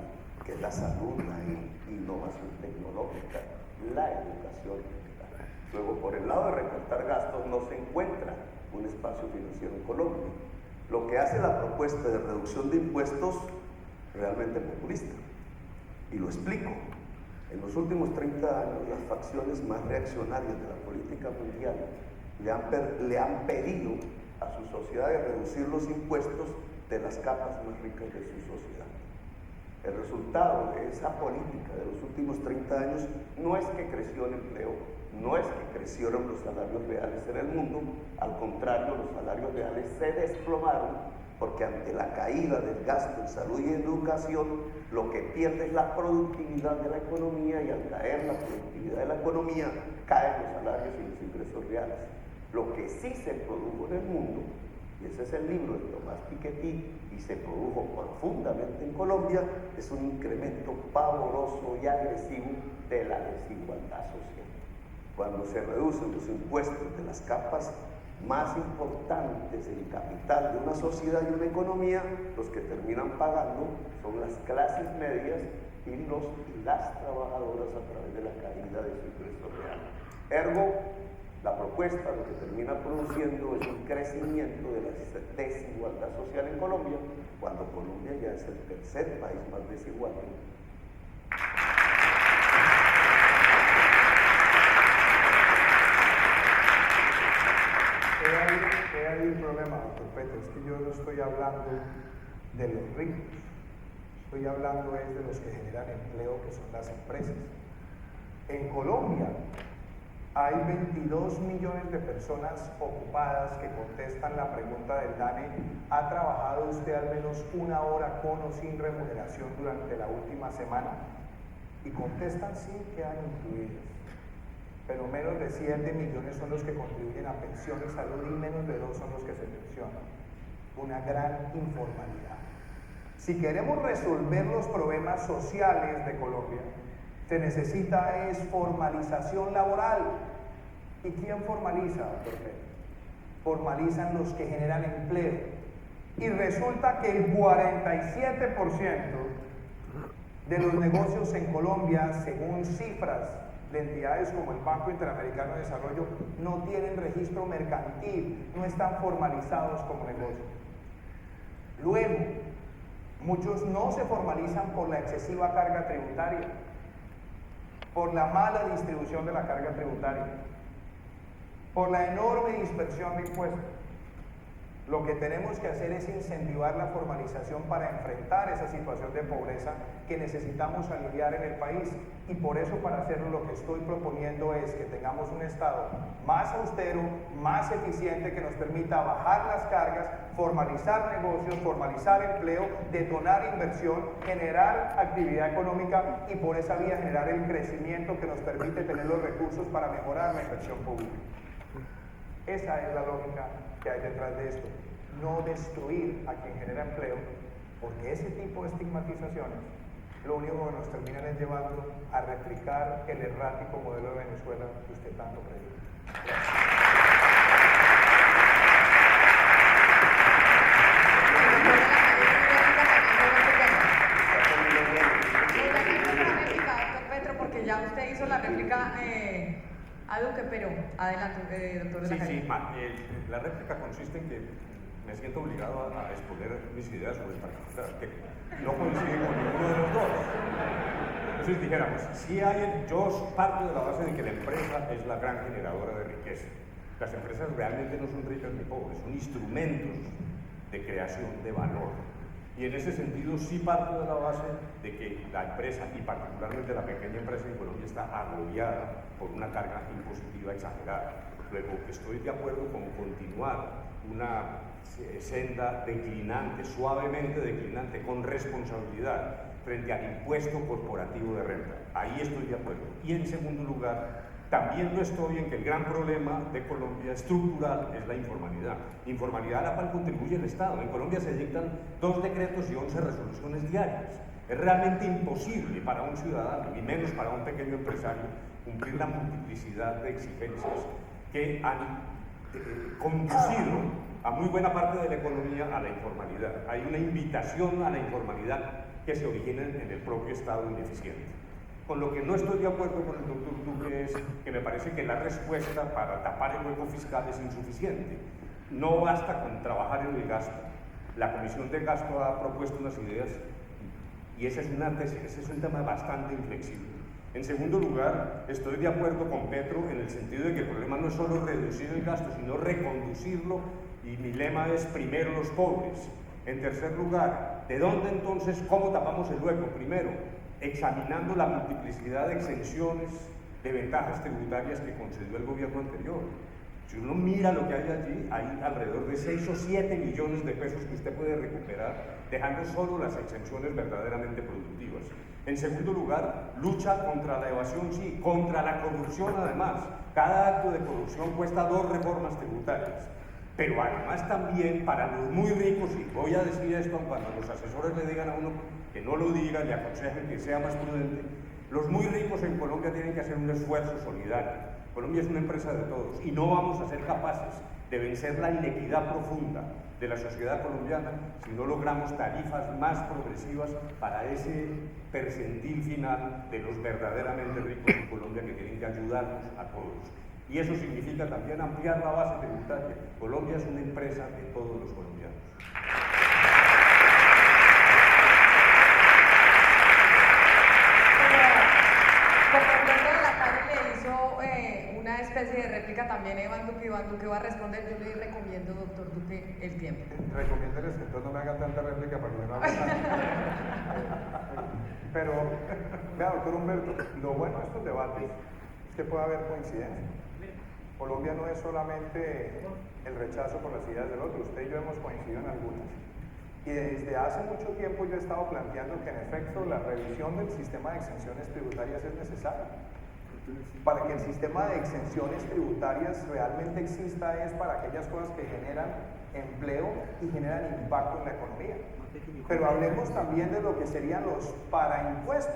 que es la salud, la innovación tecnológica, la educación. Luego, por el lado de recortar gastos, no se encuentra un espacio financiero en Colombia, lo que hace la propuesta de reducción de impuestos realmente populista. Y lo explico. En los últimos 30 años, las facciones más reaccionarias de la política mundial le han pedido a su sociedad reducir los impuestos de las capas más ricas de su sociedad. El resultado de esa política de los últimos 30 años no es que creció el empleo, no es que crecieron los salarios reales en el mundo, al contrario, los salarios reales se desplomaron, porque ante la caída del gasto en salud y en educación, lo que pierde es la productividad de la economía, y al caer la productividad de la economía, caen los salarios y los ingresos reales. Lo que sí se produjo en el mundo, y ese es el libro de Tomás Piketty, y se produjo profundamente en Colombia, es un incremento pavoroso y agresivo de la desigualdad social. Cuando se reducen los impuestos de las capas más importantes del capital de una sociedad y una economía, los que terminan pagando son las clases medias y las trabajadoras a través de la caída de su ingreso real. Ergo, la propuesta lo que termina produciendo es un crecimiento de la desigualdad social en Colombia, cuando Colombia ya es el tercer país más desigual del mundo. Hay un problema, doctor Petro, es que yo no estoy hablando de los ricos, estoy hablando de los que generan empleo, que son las empresas. En Colombia hay 22 millones de personas ocupadas que contestan la pregunta del DANE: ¿ha trabajado usted al menos una hora con o sin remuneración durante la última semana? Y contestan sí, quedan incluidas. Pero menos de 7 millones son los que contribuyen a pensión y salud y menos de 2 son los que se pensionan. Una gran informalidad. Si queremos resolver los problemas sociales de Colombia, se necesita es formalización laboral. ¿Y quién formaliza, doctor Pérez? Formalizan los que generan empleo. Y resulta que el 47% de los negocios en Colombia, según cifras de entidades como el Banco Interamericano de Desarrollo, no tienen registro mercantil, no están formalizados como negocio. Luego, muchos no se formalizan por la excesiva carga tributaria, por la mala distribución de la carga tributaria, por la enorme dispersión de impuestos. Lo que tenemos que hacer es incentivar la formalización para enfrentar esa situación de pobreza que necesitamos aliviar en el país. Y por eso, para hacerlo, lo que estoy proponiendo es que tengamos un Estado más austero, más eficiente, que nos permita bajar las cargas, formalizar negocios, formalizar empleo, detonar inversión, generar actividad económica y por esa vía generar el crecimiento que nos permite tener los recursos para mejorar la inversión pública. Esa es la lógica que hay detrás de esto. No destruir a quien genera empleo, porque ese tipo de estigmatizaciones lo único que nos terminan es llevando a replicar el errático modelo de Venezuela que usted tanto predica. Porque ya usted hizo la réplica a Duque, pero adelante, doctor de la Calle. Sí, la réplica consiste en que me siento obligado a exponer mis ideas sobre el particular, que no coincide con ninguno de los dos. Entonces dijéramos, yo parto de la base de que la empresa es la gran generadora de riqueza. Las empresas realmente no son ricas ni pobres, son instrumentos de creación de valor. Y en ese sentido sí parto de la base de que la empresa, y particularmente la pequeña empresa en Colombia, está agobiada por una carga impositiva exagerada. Luego, estoy de acuerdo con continuar una senda declinante, suavemente declinante, con responsabilidad frente al impuesto corporativo de renta. Ahí estoy de acuerdo. Y en segundo lugar, también lo estoy en que el gran problema de Colombia estructural es la informalidad. Informalidad a la cual contribuye el Estado. En Colombia se dictan 2 decretos y 11 resoluciones diarias. Es realmente imposible para un ciudadano, y menos para un pequeño empresario, cumplir la multiplicidad de exigencias que han conducido a muy buena parte de la economía a la informalidad. Hay una invitación a la informalidad que se origina en el propio Estado ineficiente. Con lo que no estoy de acuerdo con el doctor Duque es que me parece que la respuesta para tapar el hueco fiscal es insuficiente. No basta con trabajar en el gasto. La Comisión de Gasto ha propuesto unas ideas y ese es un tema bastante inflexible. En segundo lugar, estoy de acuerdo con Petro en el sentido de que el problema no es solo reducir el gasto, sino reconducirlo, y mi lema es primero los pobres. En tercer lugar, ¿de dónde entonces, cómo tapamos el hueco? Primero, examinando la multiplicidad de exenciones, de ventajas tributarias que concedió el gobierno anterior. Si uno mira lo que hay allí, hay alrededor de 6 o 7 millones de pesos que usted puede recuperar, dejando solo las exenciones verdaderamente productivas. En segundo lugar, lucha contra la evasión, sí, contra la corrupción además. Cada acto de corrupción cuesta 2 reformas tributarias. Pero además también para los muy ricos, y voy a decir esto cuando los asesores le digan a uno que no lo diga, le aconsejen que sea más prudente, los muy ricos en Colombia tienen que hacer un esfuerzo solidario. Colombia es una empresa de todos y no vamos a ser capaces de vencer la inequidad profunda de la sociedad colombiana si no logramos tarifas más progresivas para ese percentil final de los verdaderamente ricos en Colombia que tienen que ayudarnos a todos. Y eso significa también ampliar la base tributaria. Colombia es una empresa de todos los colombianos. Una especie de réplica también Iván Duque va a responder. Yo le recomiendo, doctor Duque, el tiempo. Recomiéndeles que entonces no me haga tanta réplica para que no haga nada. Pero, vea, doctor Humberto, lo bueno de estos debates es que puede haber coincidencia. Colombia no es solamente el rechazo por las ideas del otro, usted y yo hemos coincidido en algunas. Y desde hace mucho tiempo yo he estado planteando que en efecto la revisión del sistema de exenciones tributarias es necesaria. Para que el sistema de exenciones tributarias realmente exista es para aquellas cosas que generan empleo y generan impacto en la economía. Pero hablemos también de lo que serían los paraimpuestos.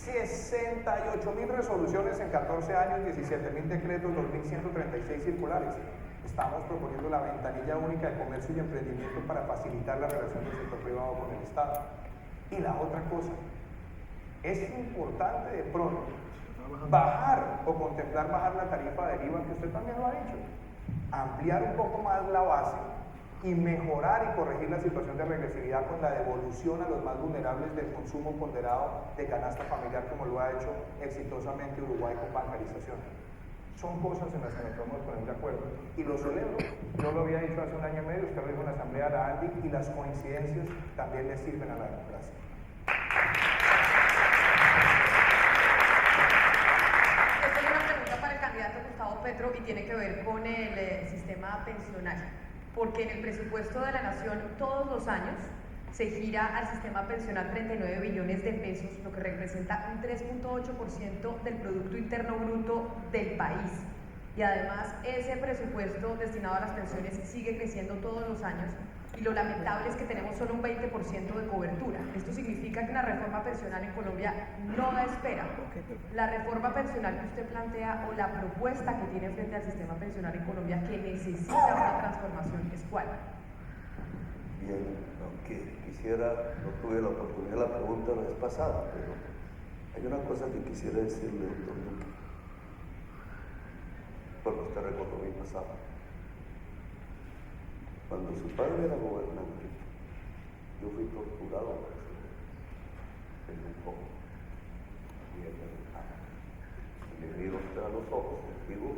68.000 resoluciones en 14 años, 17.000 decretos, 2.136 circulares. Estamos proponiendo la ventanilla única de comercio y emprendimiento para facilitar la relación del sector privado con el Estado. Y la otra cosa, es importante de pronto bajar o contemplar bajar la tarifa del IVA, que usted también lo ha dicho, ampliar un poco más la base y mejorar y corregir la situación de regresividad con la devolución a los más vulnerables del consumo ponderado de canasta familiar, como lo ha hecho exitosamente Uruguay con bancarización. Son cosas en las que nos podemos poner de acuerdo y lo celebro. Yo lo había dicho hace un año y medio, usted lo dijo en la asamblea de la ANDI, y las coincidencias también le sirven a la democracia. Esta es una pregunta para el candidato Gustavo Petro y tiene que ver con el sistema pensional, porque en el presupuesto de la Nación todos los años se gira al sistema pensional 39 billones de pesos, lo que representa un 3.8% del Producto Interno Bruto del país. Y además ese presupuesto destinado a las pensiones sigue creciendo todos los años y lo lamentable es que tenemos solo un 20% de cobertura. Esto significa que una reforma pensional en Colombia no da espera. La reforma pensional que usted plantea o la propuesta que tiene frente al sistema pensional en Colombia que necesita una transformación es ¿cuál? Bien, aunque no tuve la oportunidad de la pregunta la vez pasada, pero hay una cosa que quisiera decirle, doctor Duque, porque usted recordó mi pasado. Cuando su padre era gobernante, yo fui torturado en un poco y él me dejaba. Y le miro usted a los ojos y digo,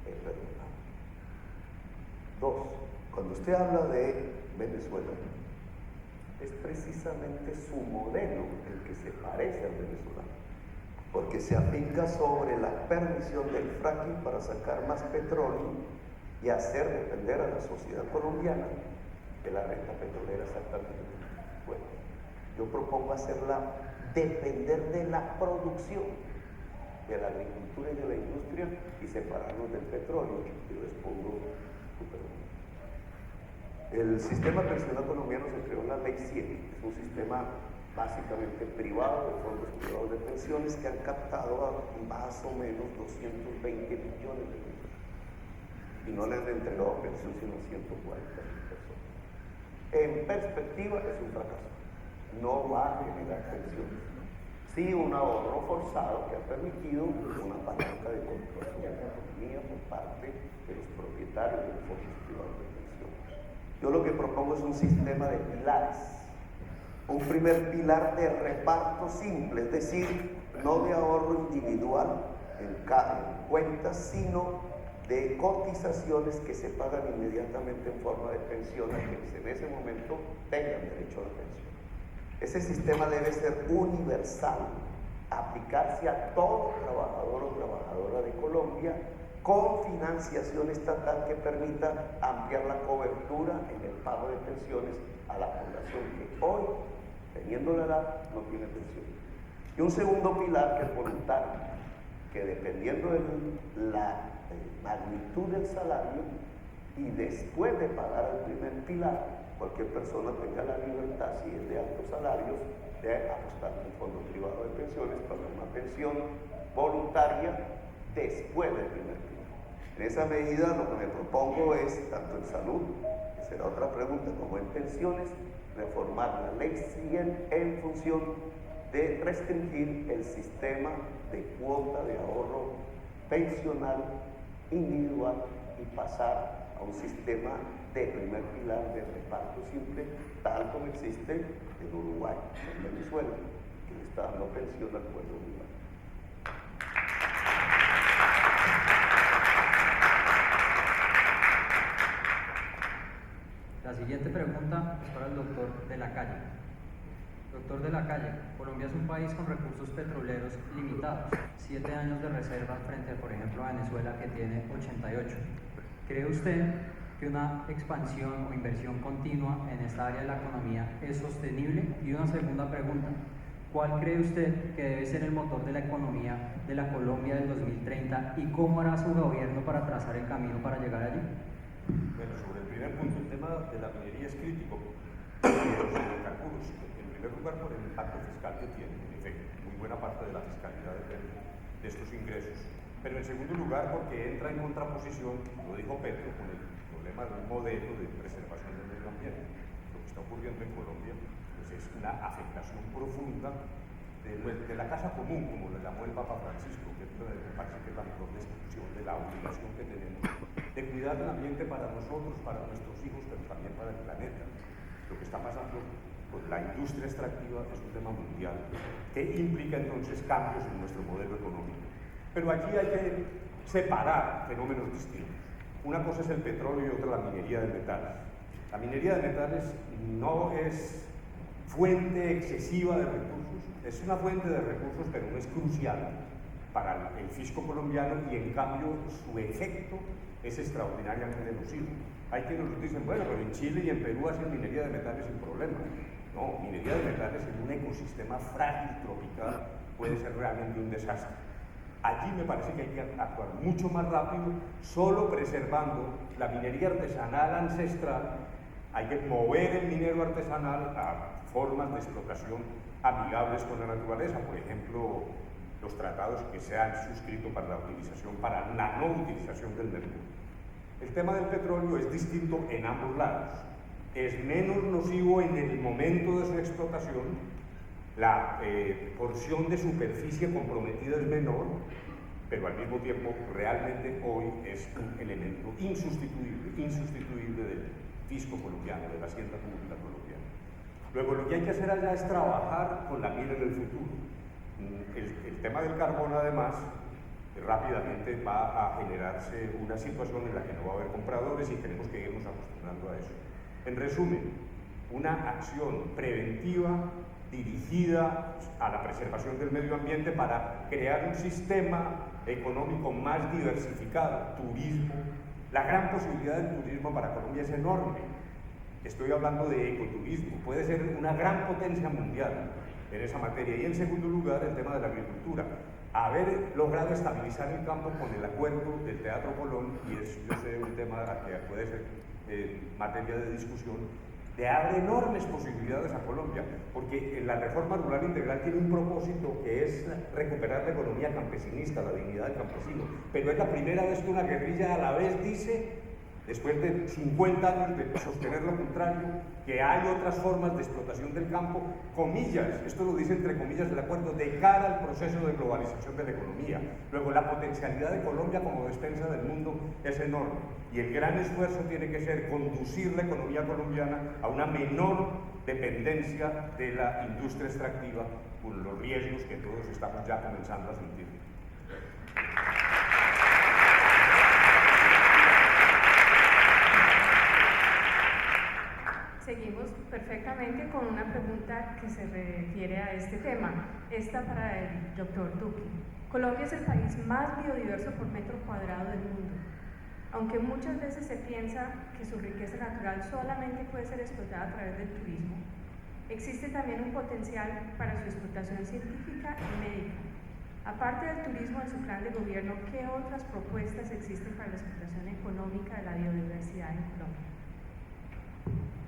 es verdad. 2. Cuando usted habla de Venezuela, es precisamente su modelo el que se parece al venezolano, porque se afinca sobre la permisión del fracking para sacar más petróleo y hacer depender a la sociedad colombiana de la renta petrolera exactamente. Bueno, yo propongo hacerla depender de la producción, de la agricultura y de la industria y separarnos del petróleo. Yo les pongo su pregunta. El sistema pensional colombiano se creó en la Ley 100, es un sistema básicamente privado, de fondos privados de pensiones que han captado a más o menos 220 millones de pesos y no les han entregado pensión sino 140.000 personas. En perspectiva es un fracaso, no va a generar pensiones. Sí, un ahorro forzado que ha permitido una palanca de control sobre la economía por parte de los propietarios de los fondos privados de pensiones. Yo lo que propongo es un sistema de pilares. Un primer pilar de reparto simple, es decir, no de ahorro individual en cuentas, sino de cotizaciones que se pagan inmediatamente en forma de pensión a quienes en ese momento tengan derecho a la pensión. Ese sistema debe ser universal, aplicarse a todo trabajador o trabajadora de Colombia con financiación estatal que permita ampliar la cobertura en el pago de pensiones a la población que hoy, teniendo la edad, no tiene pensión. Y un segundo pilar que es voluntario, que dependiendo de la magnitud del salario y después de pagar el primer pilar, cualquier persona tenga la libertad, si es de altos salarios, de apostar en un fondo privado de pensiones para una pensión voluntaria después del primer pilar. En esa medida lo que me propongo es, tanto en salud, que será otra pregunta, como en pensiones, reformar la ley 100 en función de restringir el sistema de cuota de ahorro pensional individual y pasar a un sistema de primer pilar de reparto simple, tal como existe en Uruguay, en Venezuela, que le está dando pensión al pueblo uruguayo. La siguiente pregunta es para el doctor de la Calle. Doctor de la Calle, Colombia es un país con recursos petroleros limitados, 7 años de reserva frente, por ejemplo, a Venezuela, que tiene 88. ¿Cree usted que una expansión o inversión continua en esta área de la economía es sostenible? Y una segunda pregunta, ¿cuál cree usted que debe ser el motor de la economía de la Colombia del 2030 y cómo hará su gobierno para trazar el camino para llegar allí? Bueno, sobre el primer punto, el tema de la minería es crítico, los hidrocarburos, en primer lugar por el impacto fiscal que tiene, en efecto, muy buena parte de la fiscalidad depende de estos ingresos, pero en segundo lugar porque entra en contraposición, lo dijo Petro, con el problema de un modelo de preservación del medio ambiente. Lo que está ocurriendo en Colombia pues es una afectación profunda de la casa común, como le llamó el Papa Francisco, que me parece que es la mejor descripción de la obligación que tenemos de cuidar el ambiente para nosotros, para nuestros hijos, pero también para el planeta. Lo que está pasando con la industria extractiva es un tema mundial que implica entonces cambios en nuestro modelo económico. Pero aquí hay que separar fenómenos distintos. Una cosa es el petróleo y otra la minería de metales. La minería de metales no es fuente excesiva de recursos, es una fuente de recursos, pero no es crucial para el fisco colombiano y en cambio su efecto es extraordinariamente nocivo. Hay quienes nos dicen, bueno, pero en Chile y en Perú hacen minería de metales sin problema. No, minería de metales en un ecosistema frágil tropical puede ser realmente un desastre. Allí me parece que hay que actuar mucho más rápido, solo preservando la minería artesanal ancestral. Hay que mover el minero artesanal a formas de explotación amigables con la naturaleza, por ejemplo, los tratados que se han suscrito para la utilización, para la no utilización del mercurio. El tema del petróleo es distinto en ambos lados. Es menos nocivo en el momento de su explotación, la porción de superficie comprometida es menor, pero al mismo tiempo realmente hoy es un elemento insustituible del fisco colombiano, de la hacienda pública colombiana. Luego lo que hay que hacer allá es trabajar con la mira en el futuro. El tema del carbón además rápidamente va a generarse una situación en la que no va a haber compradores y tenemos que irnos acostumbrando a eso. En resumen, una acción preventiva dirigida a la preservación del medio ambiente para crear un sistema económico más diversificado, turismo. La gran posibilidad del turismo para Colombia es enorme. Estoy hablando de ecoturismo, puede ser una gran potencia mundial en esa materia. Y en segundo lugar, el tema de la agricultura. Haber logrado estabilizar el campo con el acuerdo del Teatro Colón, y es, yo sé, un tema que puede ser materia de discusión, le abre enormes posibilidades a Colombia, porque la reforma rural integral tiene un propósito que es recuperar la economía campesinista, la dignidad del campesino, pero es la primera vez que una guerrilla a la vez dice, después de 50 años de sostener lo contrario, que hay otras formas de explotación del campo, comillas, esto lo dice entre comillas el acuerdo, de cara al proceso de globalización de la economía. Luego, la potencialidad de Colombia como despensa del mundo es enorme, y el gran esfuerzo tiene que ser conducir la economía colombiana a una menor dependencia de la industria extractiva, con los riesgos que todos estamos ya comenzando a sentir. Seguimos perfectamente con una pregunta que se refiere a este tema. Esta para el doctor Duque. Colombia es el país más biodiverso por metro cuadrado del mundo. Aunque muchas veces se piensa que su riqueza natural solamente puede ser explotada a través del turismo, existe también un potencial para su explotación científica y médica. Aparte del turismo en su plan de gobierno, ¿qué otras propuestas existen para la explotación económica de la biodiversidad en Colombia?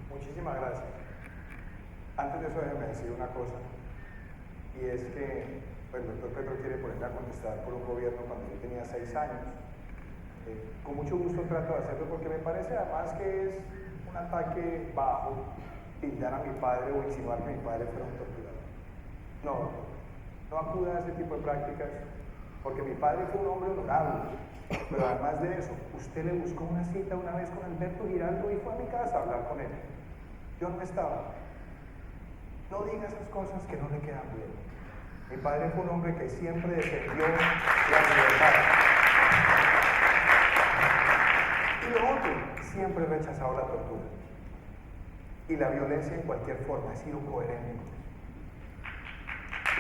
Muchísimas gracias. Antes de eso, déjeme decir una cosa, y es que el doctor Petro quiere ponerme a contestar por un gobierno cuando yo tenía 6 años. Con mucho gusto trato de hacerlo porque me parece además que es un ataque bajo tildar a mi padre o insinuar que mi padre fuera un torturador. No acuda a ese tipo de prácticas porque mi padre fue un hombre honorable, pero además de eso, usted le buscó una cita una vez con Alberto Giraldo y fue a mi casa a hablar con él. Yo no estaba. No diga esas cosas que no le quedan bien. Mi padre fue un hombre que siempre defendió la libertad. Y lo otro, siempre he rechazado la tortura. Y la violencia en cualquier forma, he sido coherente.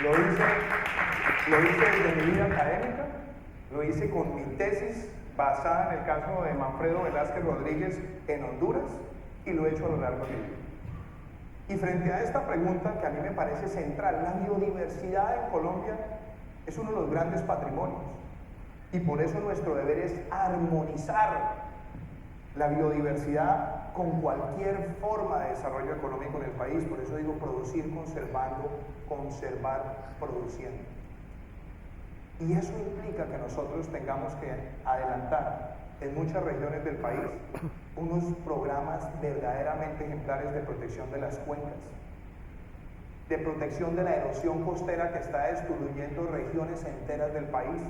Lo hice desde mi vida académica, lo hice con mi tesis basada en el caso de Manfredo Velázquez Rodríguez en Honduras y lo he hecho a lo largo de mi vida. Y frente a esta pregunta que a mí me parece central, la biodiversidad en Colombia es uno de los grandes patrimonios y por eso nuestro deber es armonizar la biodiversidad con cualquier forma de desarrollo económico en el país. Por eso digo producir conservando, conservar produciendo. Y eso implica que nosotros tengamos que adelantar en muchas regiones del país unos programas verdaderamente ejemplares de protección de las cuencas, de protección de la erosión costera que está destruyendo regiones enteras del país,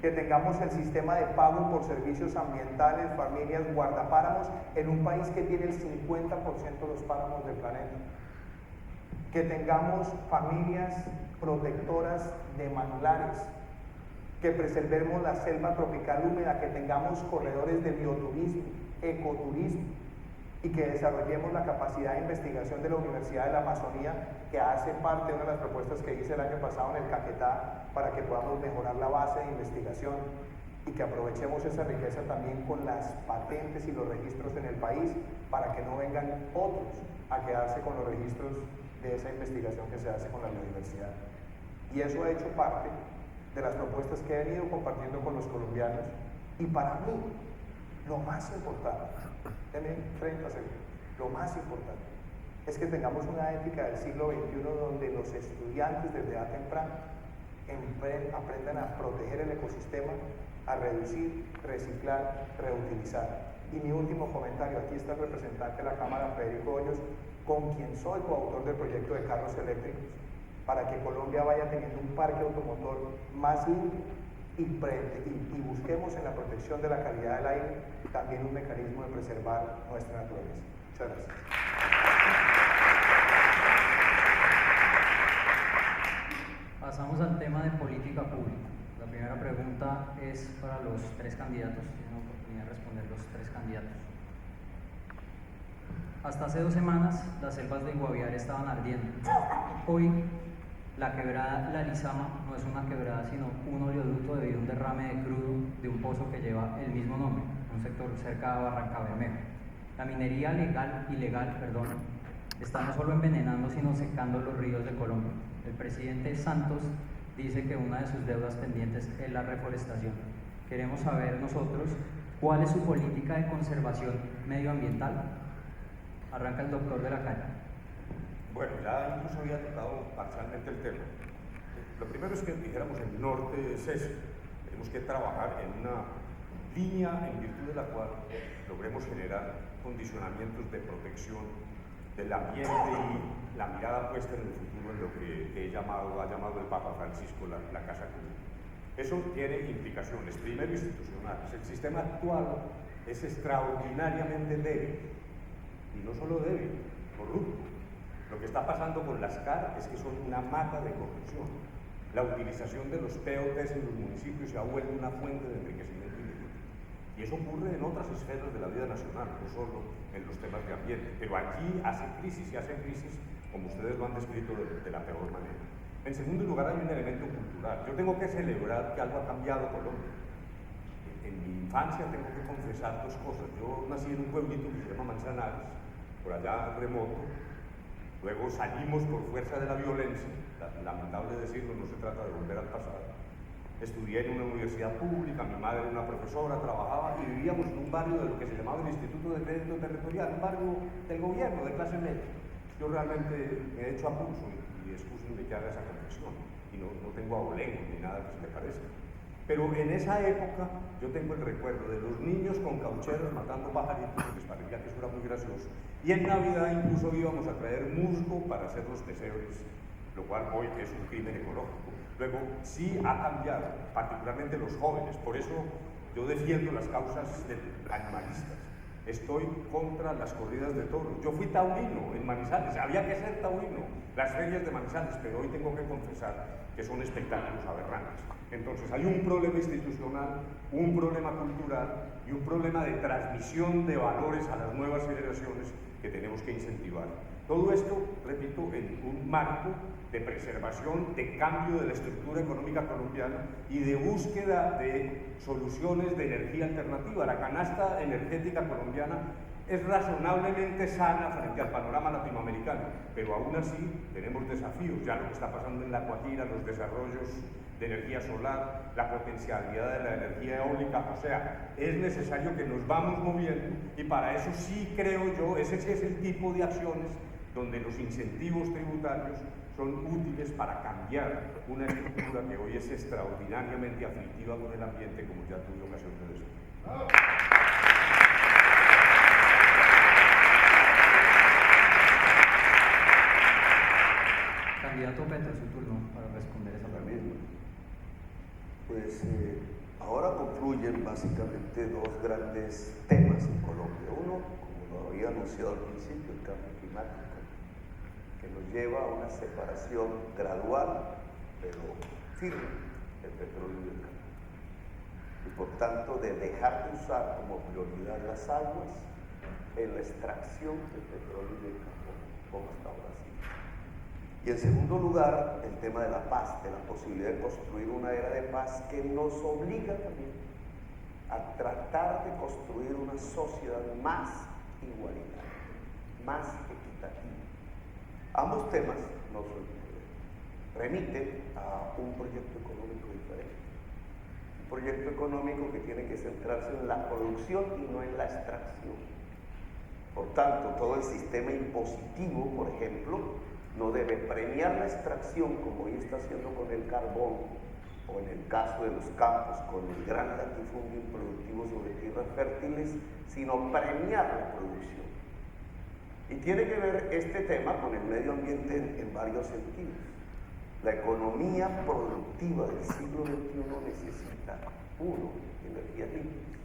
que tengamos el sistema de pago por servicios ambientales, familias, guardapáramos en un país que tiene el 50% de los páramos del planeta, que tengamos familias protectoras de manglares, que preservemos la selva tropical húmeda, que tengamos corredores de bioturismo, ecoturismo y que desarrollemos la capacidad de investigación de la Universidad de la Amazonía, que hace parte de una de las propuestas que hice el año pasado en el Caquetá para que podamos mejorar la base de investigación y que aprovechemos esa riqueza también con las patentes y los registros en el país para que no vengan otros a quedarse con los registros de esa investigación que se hace con la biodiversidad. Y eso ha hecho parte de las propuestas que he venido compartiendo con los colombianos y para mí lo más importante, denme 30 segundos, lo más importante es que tengamos una ética del siglo XXI donde los estudiantes desde edad temprana aprendan a proteger el ecosistema, a reducir, reciclar, reutilizar. Y mi último comentario, aquí está el representante de la Cámara, Federico Hoyos, con quien soy coautor del proyecto de carros eléctricos, para que Colombia vaya teniendo un parque automotor más limpio y busquemos en la protección de la calidad del aire también un mecanismo de preservar nuestra naturaleza. Muchas gracias. Pasamos al tema de política pública. La primera pregunta es para los 3 candidatos. Tienen la oportunidad de responder los 3 candidatos. Hasta hace 2 semanas, las selvas de Guaviare estaban ardiendo. Hoy, la quebrada La Lizama no es una quebrada, sino un oleoducto debido a un derrame de crudo de un pozo que lleva el mismo nombre, un sector cerca de Barranca Bermeja. La minería ilegal, está no solo envenenando, sino secando los ríos de Colombia. El presidente Santos dice que una de sus deudas pendientes es la reforestación. Queremos saber nosotros cuál es su política de conservación medioambiental. Arranca el doctor de la calle. Bueno, ya incluso había tocado parcialmente el tema. Lo primero es que dijéramos el norte es eso. Tenemos que trabajar en una línea en virtud de la cual logremos generar condicionamientos de protección del ambiente y la mirada puesta en el futuro en lo que ha llamado el Papa Francisco la Casa Común. Eso tiene implicaciones, primero institucionales. El sistema actual es extraordinariamente débil, y no solo débil, corrupto. Lo que está pasando con las CAR es que son una mata de corrupción. La utilización de los POTs en los municipios se ha vuelto una fuente de enriquecimiento ilegítimo. Y eso ocurre en otras esferas de la vida nacional, no solo en los temas de ambiente. Pero aquí hace crisis, y hace crisis, como ustedes lo han descrito, de la peor manera. En segundo lugar, hay un elemento cultural. Yo tengo que celebrar que algo ha cambiado Colombia. En mi infancia tengo que confesar dos cosas. Yo nací en un pueblito que se llama Manzanares, por allá remoto. Luego salimos por fuerza de la violencia. Lamentable decirlo, no se trata de volver al pasado. Estudié en una universidad pública, mi madre era una profesora, trabajaba y vivíamos en un barrio de lo que se llamaba el Instituto de Crédito Territorial, un barrio del gobierno, de clase media. Yo realmente me he hecho a pulso y excúsenme que haga esa confesión, y no tengo abolengo ni nada que se le parezca. Pero en esa época yo tengo el recuerdo de los niños con caucheros matando pajaritos, que les parecía que eso era muy gracioso, y en Navidad incluso íbamos a traer musgo para hacer los pesebres, lo cual hoy es un crimen ecológico. Luego, sí ha cambiado, particularmente los jóvenes, por eso yo defiendo las causas animalistas. Estoy contra las corridas de toros. Yo fui taurino en Manizales, había que ser taurino, las ferias de Manizales, pero hoy tengo que confesar que son espectáculos aberrantes. Entonces hay un problema institucional, un problema cultural y un problema de transmisión de valores a las nuevas generaciones que tenemos que incentivar. Todo esto, repito, en un marco de preservación, de cambio de la estructura económica colombiana y de búsqueda de soluciones de energía alternativa. La canasta energética colombiana es razonablemente sana frente al panorama latinoamericano, pero aún así tenemos desafíos, ya lo que está pasando en La Guajira, los desarrollos de energía solar, la potencialidad de la energía eólica, o sea, es necesario que nos vamos moviendo y para eso sí creo yo, ese sí es el tipo de acciones donde los incentivos tributarios son útiles para cambiar una estructura que hoy es extraordinariamente aflictiva con el ambiente, como ya tuve ocasión de decir. Candidato Petro, su turno para responder esa pregunta. Pues ahora confluyen básicamente dos grandes temas en Colombia. Uno, como lo había anunciado al principio, el cambio climático, que nos lleva a una separación gradual, pero firme, del petróleo y del carbón. Y por tanto, de dejar de usar como prioridad las aguas en la extracción del petróleo y del carbón, como hasta ahora sí. Y en segundo lugar, el tema de la paz, de la posibilidad de construir una era de paz que nos obliga también a tratar de construir una sociedad más igualitaria, más equitativa. Ambos temas nos remiten a un proyecto económico diferente. Un proyecto económico que tiene que centrarse en la producción y no en la extracción. Por tanto, todo el sistema impositivo, por ejemplo, no debe premiar la extracción como hoy está haciendo con el carbón o en el caso de los campos con el gran latifundio improductivo sobre tierras fértiles, sino premiar la producción. Y tiene que ver este tema con el medio ambiente en varios sentidos. La economía productiva del siglo XXI necesita, uno, energías limpias.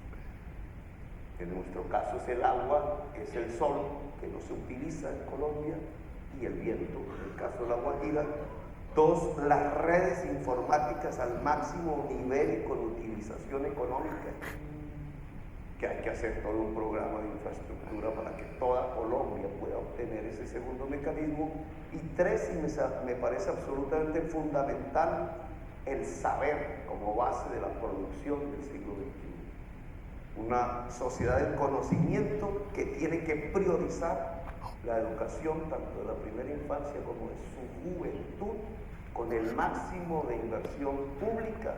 En nuestro caso es el agua, es el sol, que no se utiliza en Colombia, y el viento, en el caso de La Guajira. Dos, las redes informáticas al máximo nivel y con utilización económica, que hay que hacer todo un programa de infraestructura para que toda Colombia pueda obtener ese segundo mecanismo. Y tres, y me parece absolutamente fundamental, el saber como base de la producción del siglo XXI. Una sociedad del conocimiento que tiene que priorizar la educación tanto de la primera infancia como de su juventud, con el máximo de inversión pública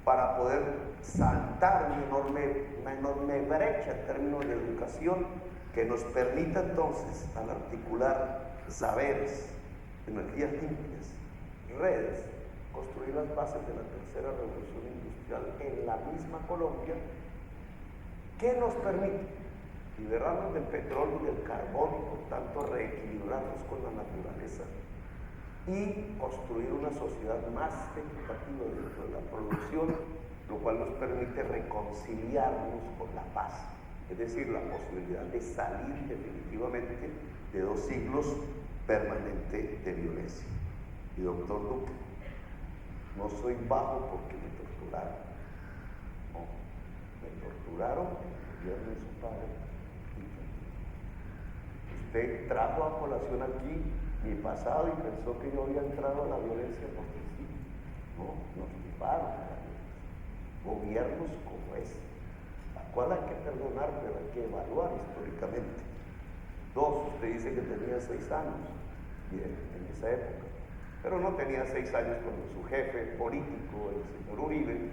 para poder saltar una enorme brecha en términos de educación que nos permita entonces, al articular saberes, energías limpias, redes, construir las bases de la tercera revolución industrial en la misma Colombia, que nos permite liberarnos del petróleo y del carbón y por tanto reequilibrarnos con la naturaleza y construir una sociedad más equitativa dentro de la producción, lo cual nos permite reconciliarnos con la paz, es decir, la posibilidad de salir definitivamente de 2 siglos permanentes de violencia. Y doctor Duque, no soy bajo porque me torturaron, no, me torturaron el gobierno de su padre. Usted trajo a colación aquí mi pasado y pensó que yo había entrado a la violencia porque sí. No, nos llevaron a la violencia. Gobiernos como ese, la cual hay que perdonar, pero hay que evaluar históricamente. 2, usted dice que tenía 6 años, bien, en esa época, pero no tenía 6 años cuando su jefe político, el señor Uribe,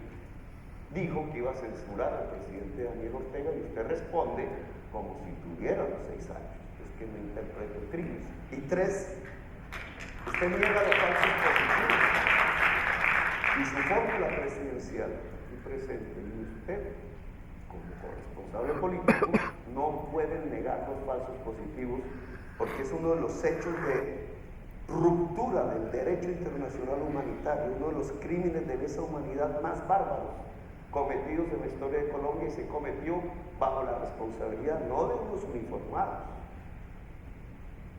dijo que iba a censurar al presidente Daniel Ortega y usted responde como si tuviera los 6 años. Es que no interpreto el crimen. Y 3, usted niega los falsos positivos. Y su fórmula presidencial aquí presente, y usted, como corresponsable político, no puede negar los falsos positivos porque es uno de los hechos de ruptura del derecho internacional humanitario, uno de los crímenes de lesa humanidad más bárbaros cometidos en la historia de Colombia y se cometió bajo la responsabilidad no de unos uniformados,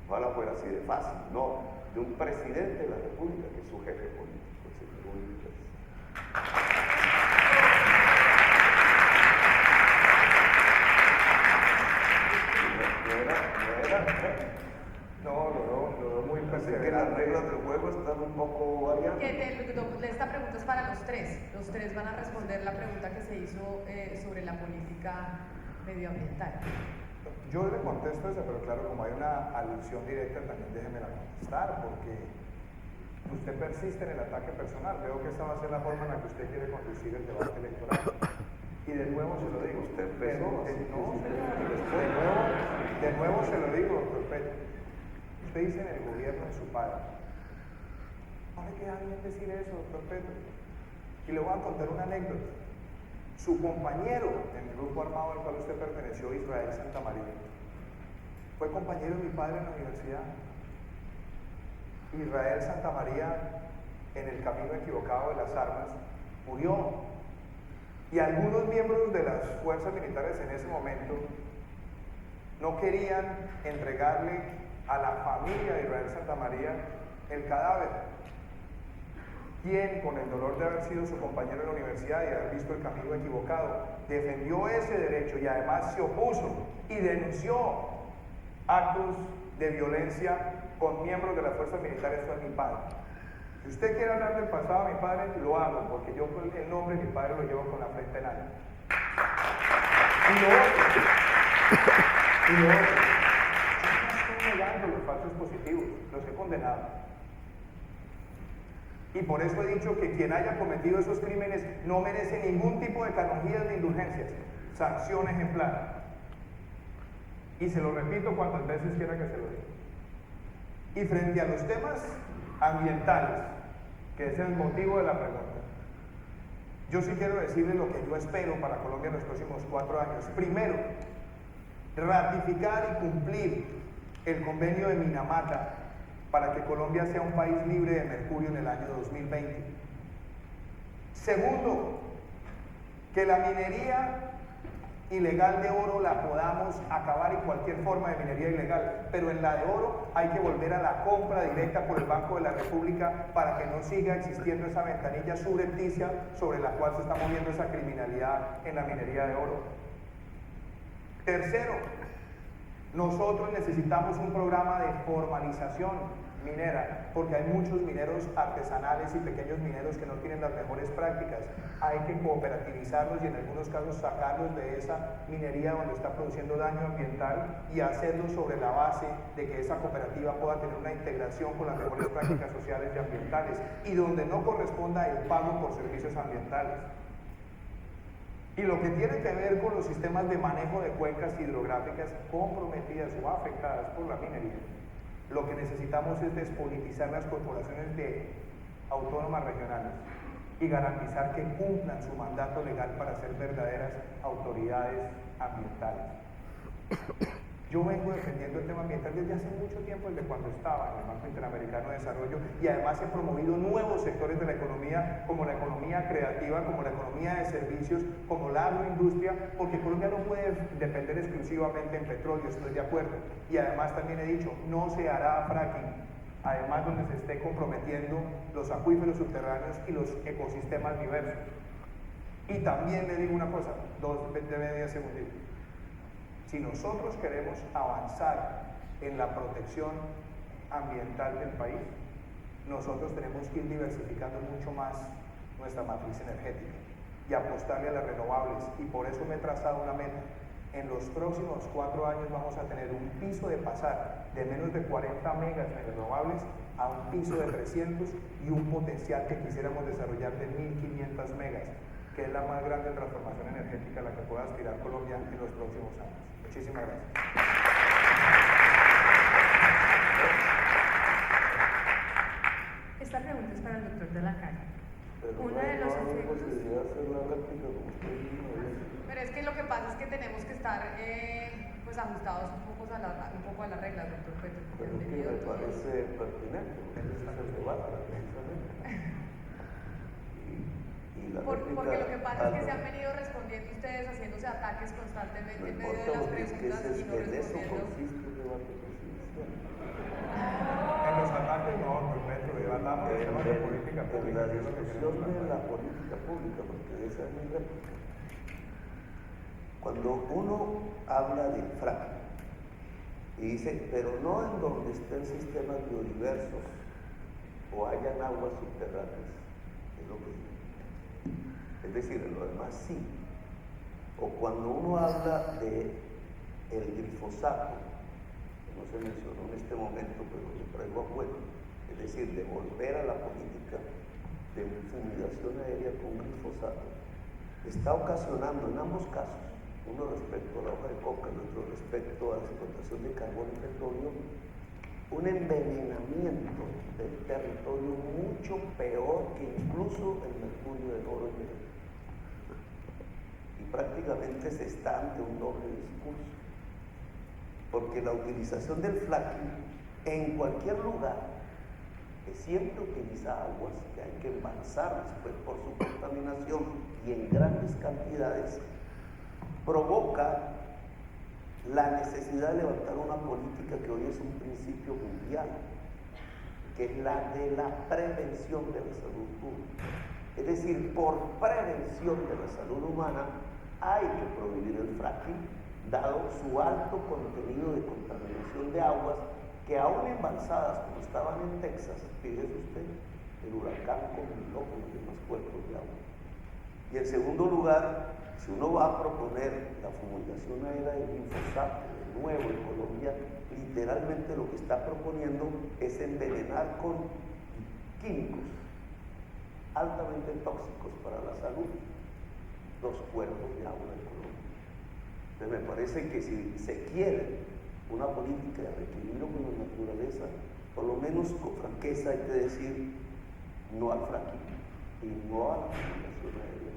ojalá fuera así de fácil, no, de un presidente de la República que es su jefe político, el señor Uribe. No, lo veo muy Parece presente. que las reglas del juego están un poco variadas. Esta pregunta es para los tres. Los tres van a responder la pregunta que se hizo sobre la política medioambiental. Yo le contesto esa, pero claro, como hay una alusión directa, también déjeme la contestar, porque usted persiste en el ataque personal. Veo que esta va a ser la forma en la que usted quiere conducir el debate electoral. Y de nuevo se lo digo, Usted empezó, de nuevo se lo digo, doctor Petro. Usted dice en el gobierno de su padre. No le queda bien decir eso, doctor Petro. Y le voy a contar una anécdota. Su compañero en el grupo armado al cual usted perteneció, Israel Santamaría, fue compañero de mi padre en la universidad. Israel Santamaría, en el camino equivocado de las armas, murió. Y algunos miembros de las fuerzas militares en ese momento no querían entregarle a la familia de Israel Santamaría el cadáver. Quien, con el dolor de haber sido su compañero en la universidad y haber visto el camino equivocado, defendió ese derecho y además se opuso y denunció actos de violencia con miembros de las fuerzas militares fue mi padre. Si usted quiere hablar del pasado de mi padre, lo hago, porque yo el nombre de mi padre lo llevo con la frente en alto. Y lo otro, yo no estoy negando los falsos positivos, los he condenado. Y por eso he dicho que quien haya cometido esos crímenes no merece ningún tipo de canonjías ni indulgencias, sanción ejemplar. Y se lo repito cuantas veces quiera que se lo diga. Y frente a los temas ambientales, que es el motivo de la pregunta, yo sí quiero decirle lo que yo espero para Colombia en los próximos 4 años. Primero, ratificar y cumplir el convenio de Minamata para que Colombia sea un país libre de mercurio en el año 2020. Segundo, que la minería ilegal de oro la podamos acabar en cualquier forma de minería ilegal, pero en la de oro hay que volver a la compra directa por el Banco de la República para que no siga existiendo esa ventanilla subrepticia sobre la cual se está moviendo esa criminalidad en la minería de oro. Tercero, nosotros necesitamos un programa de formalización minera, porque hay muchos mineros artesanales y pequeños mineros que no tienen las mejores prácticas. Hay que cooperativizarlos y en algunos casos sacarlos de esa minería donde está produciendo daño ambiental y hacerlo sobre la base de que esa cooperativa pueda tener una integración con las mejores prácticas sociales y ambientales y donde no corresponda el pago por servicios ambientales. Y lo que tiene que ver con los sistemas de manejo de cuencas hidrográficas comprometidas o afectadas por la minería, lo que necesitamos es despolitizar las corporaciones autónomas regionales y garantizar que cumplan su mandato legal para ser verdaderas autoridades ambientales. Yo vengo defendiendo el tema ambiental desde hace mucho tiempo, desde cuando estaba en el Banco Interamericano de Desarrollo, y además he promovido nuevos sectores de la economía, como la economía creativa, como la economía de servicios, como la agroindustria, porque Colombia no puede depender exclusivamente en petróleo, estoy de acuerdo. Y además también he dicho, no se hará fracking, además donde se esté comprometiendo los acuíferos subterráneos y los ecosistemas diversos. Y también le digo una cosa, 10 segundos. Si nosotros queremos avanzar en la protección ambiental del país, nosotros tenemos que ir diversificando mucho más nuestra matriz energética y apostarle a las renovables, y por eso me he trazado una meta. En los próximos 4 años vamos a tener un piso de pasar de menos de 40 megas en renovables a un piso de 300 y un potencial que quisiéramos desarrollar de 1500 megas, que es la más grande transformación energética a la que pueda aspirar Colombia en los próximos años. Muchísimas gracias. Esta pregunta es para el doctor de la Calle. Pero Uno no de los hay efectos... posibilidad de hacer la réplica como usted dijo. Pero es que lo que pasa es que tenemos que estar pues ajustados un poco a las reglas, doctor Petro. Pero es que me parece pertinente, porque ese es el debate, precisamente. Y la réplica, Porque lo que pasa es que se han venido respondiendo ustedes, haciéndose ataques constantemente en medio de las preguntas y no en eso respondiendo. consiste el debate presidencial. En los ataques no, doctor Petro, debatamos los temas de política En pública. la que es lo que discusión queremos de hablar. la política pública, porque esa es mi réplica. Cuando uno habla del fracking y dice, pero no en donde estén sistemas biodiversos o hayan aguas subterráneas, es lo que digo. Es decir, en lo demás sí. O cuando uno habla de el glifosato, que no se mencionó en este momento, pero lo traigo a cuento, es decir, de volver a la política de fumigación aérea con glifosato, está ocasionando en ambos casos, uno respecto a la hoja de coca y otro respecto a la explotación de carbón y petróleo, un envenenamiento del territorio mucho peor que incluso el mercurio del oro y el oro. Y prácticamente se está ante un doble discurso, porque la utilización del fracking en cualquier lugar que siempre utiliza aguas que hay que embalsar después por su contaminación y en grandes cantidades, provoca la necesidad de levantar una política que hoy es un principio mundial, que es la de la prevención de la salud pública. Es decir, por prevención de la salud humana hay que prohibir el fracking, dado su alto contenido de contaminación de aguas que aún embalsadas como estaban en Texas, fíjese usted, el huracán combinó con los demás cuerpos de agua. Y en segundo lugar, si uno va a proponer la fumigación aérea de glifosato de nuevo en Colombia, literalmente lo que está proponiendo es envenenar con químicos altamente tóxicos para la salud los cuerpos de agua en Colombia. Entonces me parece que si se quiere una política de reequilibrio con la naturaleza, por lo menos con franqueza hay que decir no al fracking y no a la fumigación aérea.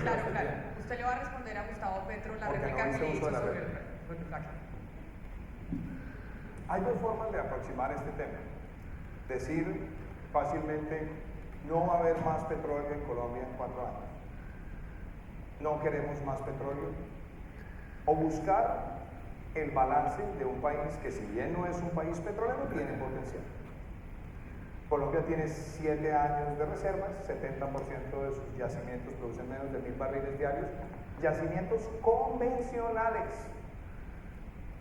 Claro. Usted le va a responder a Gustavo Petro la Porque réplica no que hice le uso hizo de la sobre réplica. el fracking. Hay dos formas de aproximar este tema. Decir fácilmente, no va a haber más petróleo en Colombia en 4 años. No queremos más petróleo. O buscar el balance de un país que, si bien no es un país petrolero, tiene potencial. Colombia tiene 7 años de reservas, 70% de sus yacimientos producen menos de 1000 barriles diarios, yacimientos convencionales.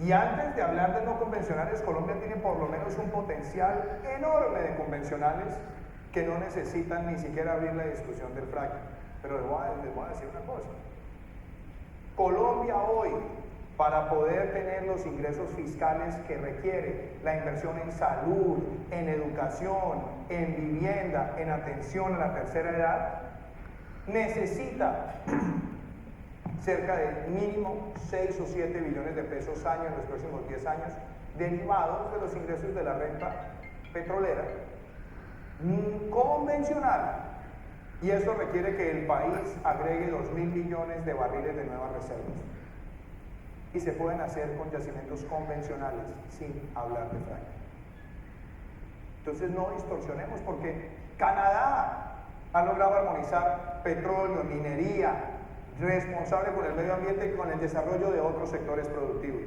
Y antes de hablar de no convencionales, Colombia tiene por lo menos un potencial enorme de convencionales que no necesitan ni siquiera abrir la discusión del fracking. Pero les voy a decir una cosa. Colombia hoy, para poder tener los ingresos fiscales que requiere la inversión en salud, en educación, en vivienda, en atención a la tercera edad, necesita cerca de mínimo 6 o 7 billones de pesos año en los próximos 10 años, derivados de los ingresos de la renta petrolera convencional. Y eso requiere que el país agregue 2.000 millones de barriles de nuevas reservas. Y se pueden hacer con yacimientos convencionales, sin hablar de fracking. Entonces no distorsionemos, porque Canadá ha logrado armonizar petróleo, minería, responsable con el medio ambiente y con el desarrollo de otros sectores productivos.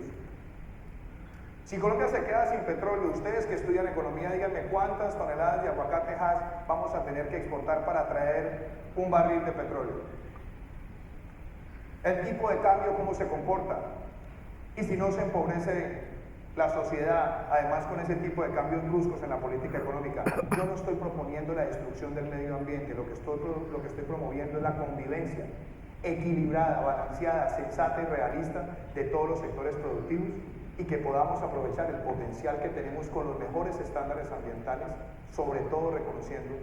Si Colombia se queda sin petróleo, ustedes que estudian economía, díganme cuántas toneladas de aguacatejas vamos a tener que exportar para traer un barril de petróleo. el tipo de cambio cómo se comporta, y si no se empobrece la sociedad, además con ese tipo de cambios bruscos en la política económica. Yo no estoy proponiendo la destrucción del medio ambiente, lo que estoy promoviendo es la convivencia equilibrada, balanceada, sensata y realista de todos los sectores productivos, y que podamos aprovechar el potencial que tenemos con los mejores estándares ambientales, sobre todo reconociendo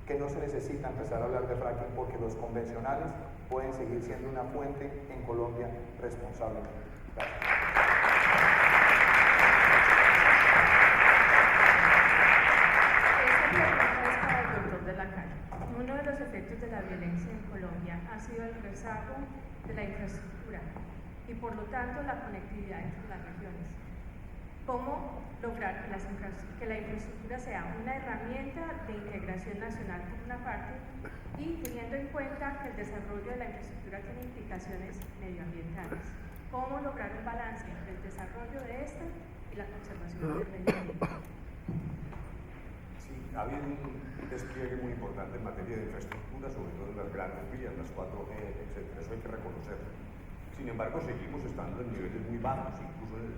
que no se necesita empezar a hablar de fracking porque los convencionales pueden seguir siendo una fuente en Colombia responsablemente. Gracias. Esta pregunta es para el doctor de la Calle. Uno de los efectos de la violencia en Colombia ha sido el rezago de la infraestructura y por lo tanto la conectividad entre las regiones. ¿Cómo lograr que la infraestructura sea una herramienta de integración nacional por una parte y teniendo en cuenta que el desarrollo de la infraestructura tiene implicaciones medioambientales? ¿Cómo lograr un balance entre el desarrollo de esta y la conservación del medio ambiente? Sí, ha habido un despliegue muy importante en materia de infraestructura, sobre todo en las grandes vías, las 4G, etc. Eso hay que reconocerlo. Sin embargo, seguimos estando en niveles muy bajos, incluso en el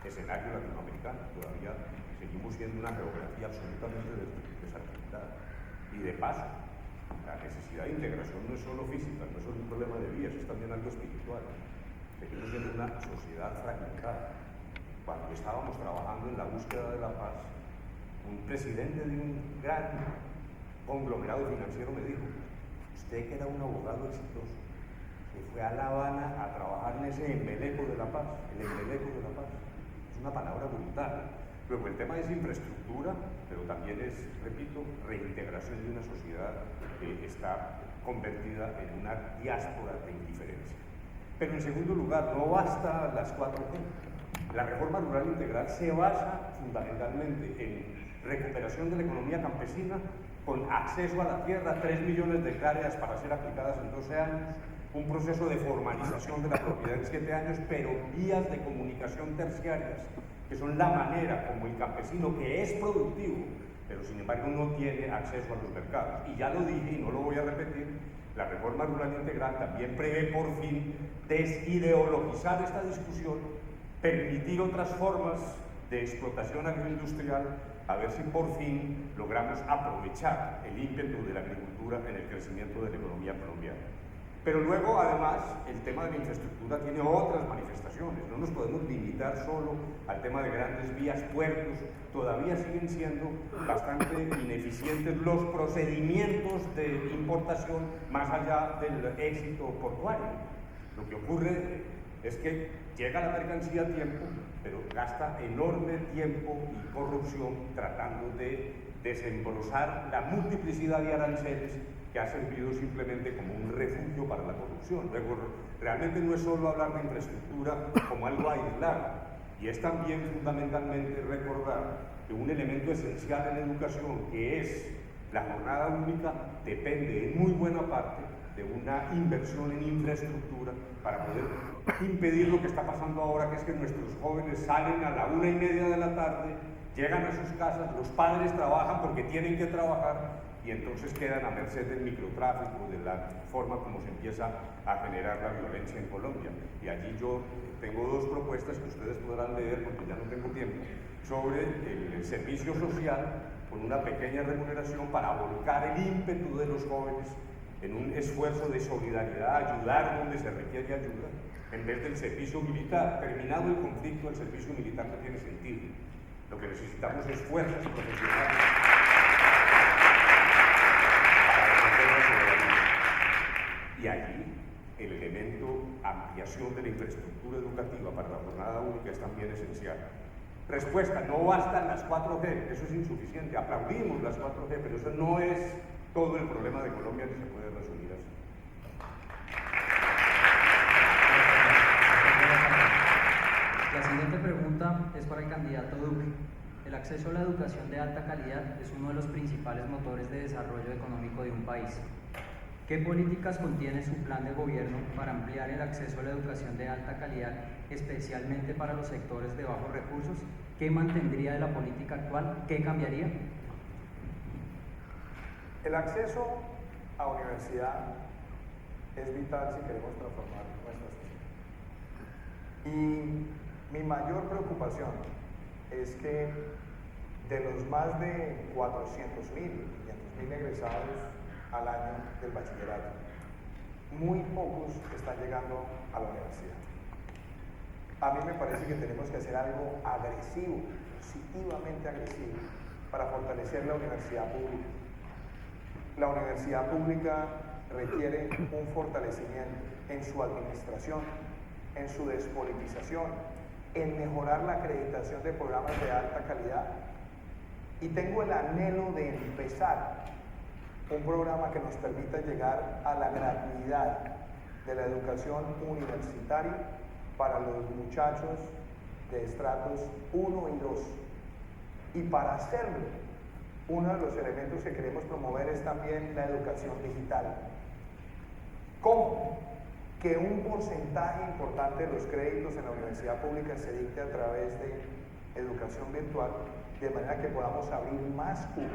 escenario latinoamericano. Todavía seguimos siendo una geografía absolutamente desarticulada. Y de paso, la necesidad de integración no es solo física, no es solo un problema de vías, es también algo espiritual. Seguimos siendo una sociedad fragmentada. Cuando estábamos trabajando en la búsqueda de la paz, un presidente de un gran conglomerado financiero me dijo: usted, que era un abogado exitoso, se fue a La Habana a trabajar en ese embeleco de la paz. El embeleco de la paz es una palabra brutal. Luego el tema es infraestructura, pero también es, repito, reintegración de una sociedad que está convertida en una diáspora de indiferencia. Pero en segundo lugar, no basta las 4G. La reforma rural integral se basa fundamentalmente en recuperación de la economía campesina con acceso a la tierra, 3 millones de hectáreas para ser aplicadas en 12 años, un proceso de formalización de la propiedad en 7 años, pero vías de comunicación terciarias, que son la manera como el campesino, que es productivo, pero sin embargo no tiene acceso a los mercados. Y ya lo dije y no lo voy a repetir, la reforma rural integral también prevé por fin desideologizar esta discusión, permitir otras formas de explotación agroindustrial, a ver si por fin logramos aprovechar el ímpetu de la agricultura en el crecimiento de la economía colombiana. Pero luego, además, el tema de la infraestructura tiene otras manifestaciones. No nos podemos limitar solo al tema de grandes vías, puertos. Todavía siguen siendo bastante ineficientes los procedimientos de importación más allá del éxito portuario. Lo que ocurre es que llega la mercancía a tiempo, pero gasta enorme tiempo y corrupción tratando de desembolsar la multiplicidad de aranceles que ha servido simplemente como un refugio para la corrupción. Luego, realmente no es solo hablar de infraestructura como algo aislado, y es también fundamentalmente recordar que un elemento esencial en la educación, que es la jornada única, depende en muy buena parte de una inversión en infraestructura para poder impedir lo que está pasando ahora, que es que nuestros jóvenes salen a la 1:30 de la tarde, llegan a sus casas, los padres trabajan porque tienen que trabajar y entonces quedan a merced del microtráfico, de la forma como se empieza a generar la violencia en Colombia. Y allí yo tengo 2 propuestas que ustedes podrán leer, porque ya no tengo tiempo, sobre el servicio social con una pequeña remuneración para volcar el ímpetu de los jóvenes en un esfuerzo de solidaridad, ayudar donde se requiere ayuda, en vez del servicio militar. Terminado el conflicto, el servicio militar no tiene sentido. Lo que necesitamos es fuerzas profesionales para defender la soberanía. Y allí el elemento ampliación de la infraestructura educativa para la jornada única es también esencial. Respuesta: no bastan las 4G, eso es insuficiente. Aplaudimos las 4G, pero eso no es todo el problema de Colombia, ni se puede resumir así. La siguiente pregunta es para el candidato Duque. El acceso a la educación de alta calidad es uno de los principales motores de desarrollo económico de un país. ¿Qué políticas contiene su plan de gobierno para ampliar el acceso a la educación de alta calidad, especialmente para los sectores de bajos recursos? ¿Qué mantendría de la política actual? ¿Qué cambiaría? El acceso a universidad es vital si queremos transformar nuestra sociedad. Y mi mayor preocupación es que de los más de 400.000, 500.000 egresados al año del bachillerato, muy pocos están llegando a la universidad. A mí me parece que tenemos que hacer algo agresivo, positivamente agresivo, para fortalecer la universidad pública. La universidad pública requiere un fortalecimiento en su administración, en su despolitización, en mejorar la acreditación de programas de alta calidad. Y tengo el anhelo de empezar un programa que nos permita llegar a la gratuidad de la educación universitaria para los muchachos de estratos 1 y 2. Y para hacerlo, uno de los elementos que queremos promover es también la educación digital. ¿Cómo? Que un porcentaje importante de los créditos en la universidad pública se dicte a través de educación virtual, de manera que podamos abrir más cupos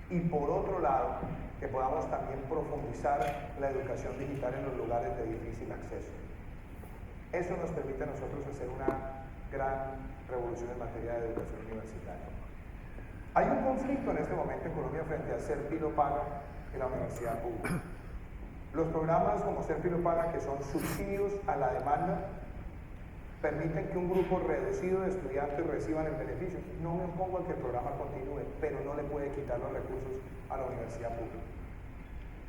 y por otro lado, que podamos también profundizar la educación digital en los lugares de difícil acceso. Eso nos permite a nosotros hacer una gran revolución en materia de educación universitaria. Hay un conflicto en este momento en Colombia frente a Serpi lo Paga y la universidad pública. Los programas como Serpi lo Paga, que son subsidios a la demanda, permiten que un grupo reducido de estudiantes reciban el beneficio. No me opongo a que el programa continúe, pero no le puede quitar los recursos a la universidad pública.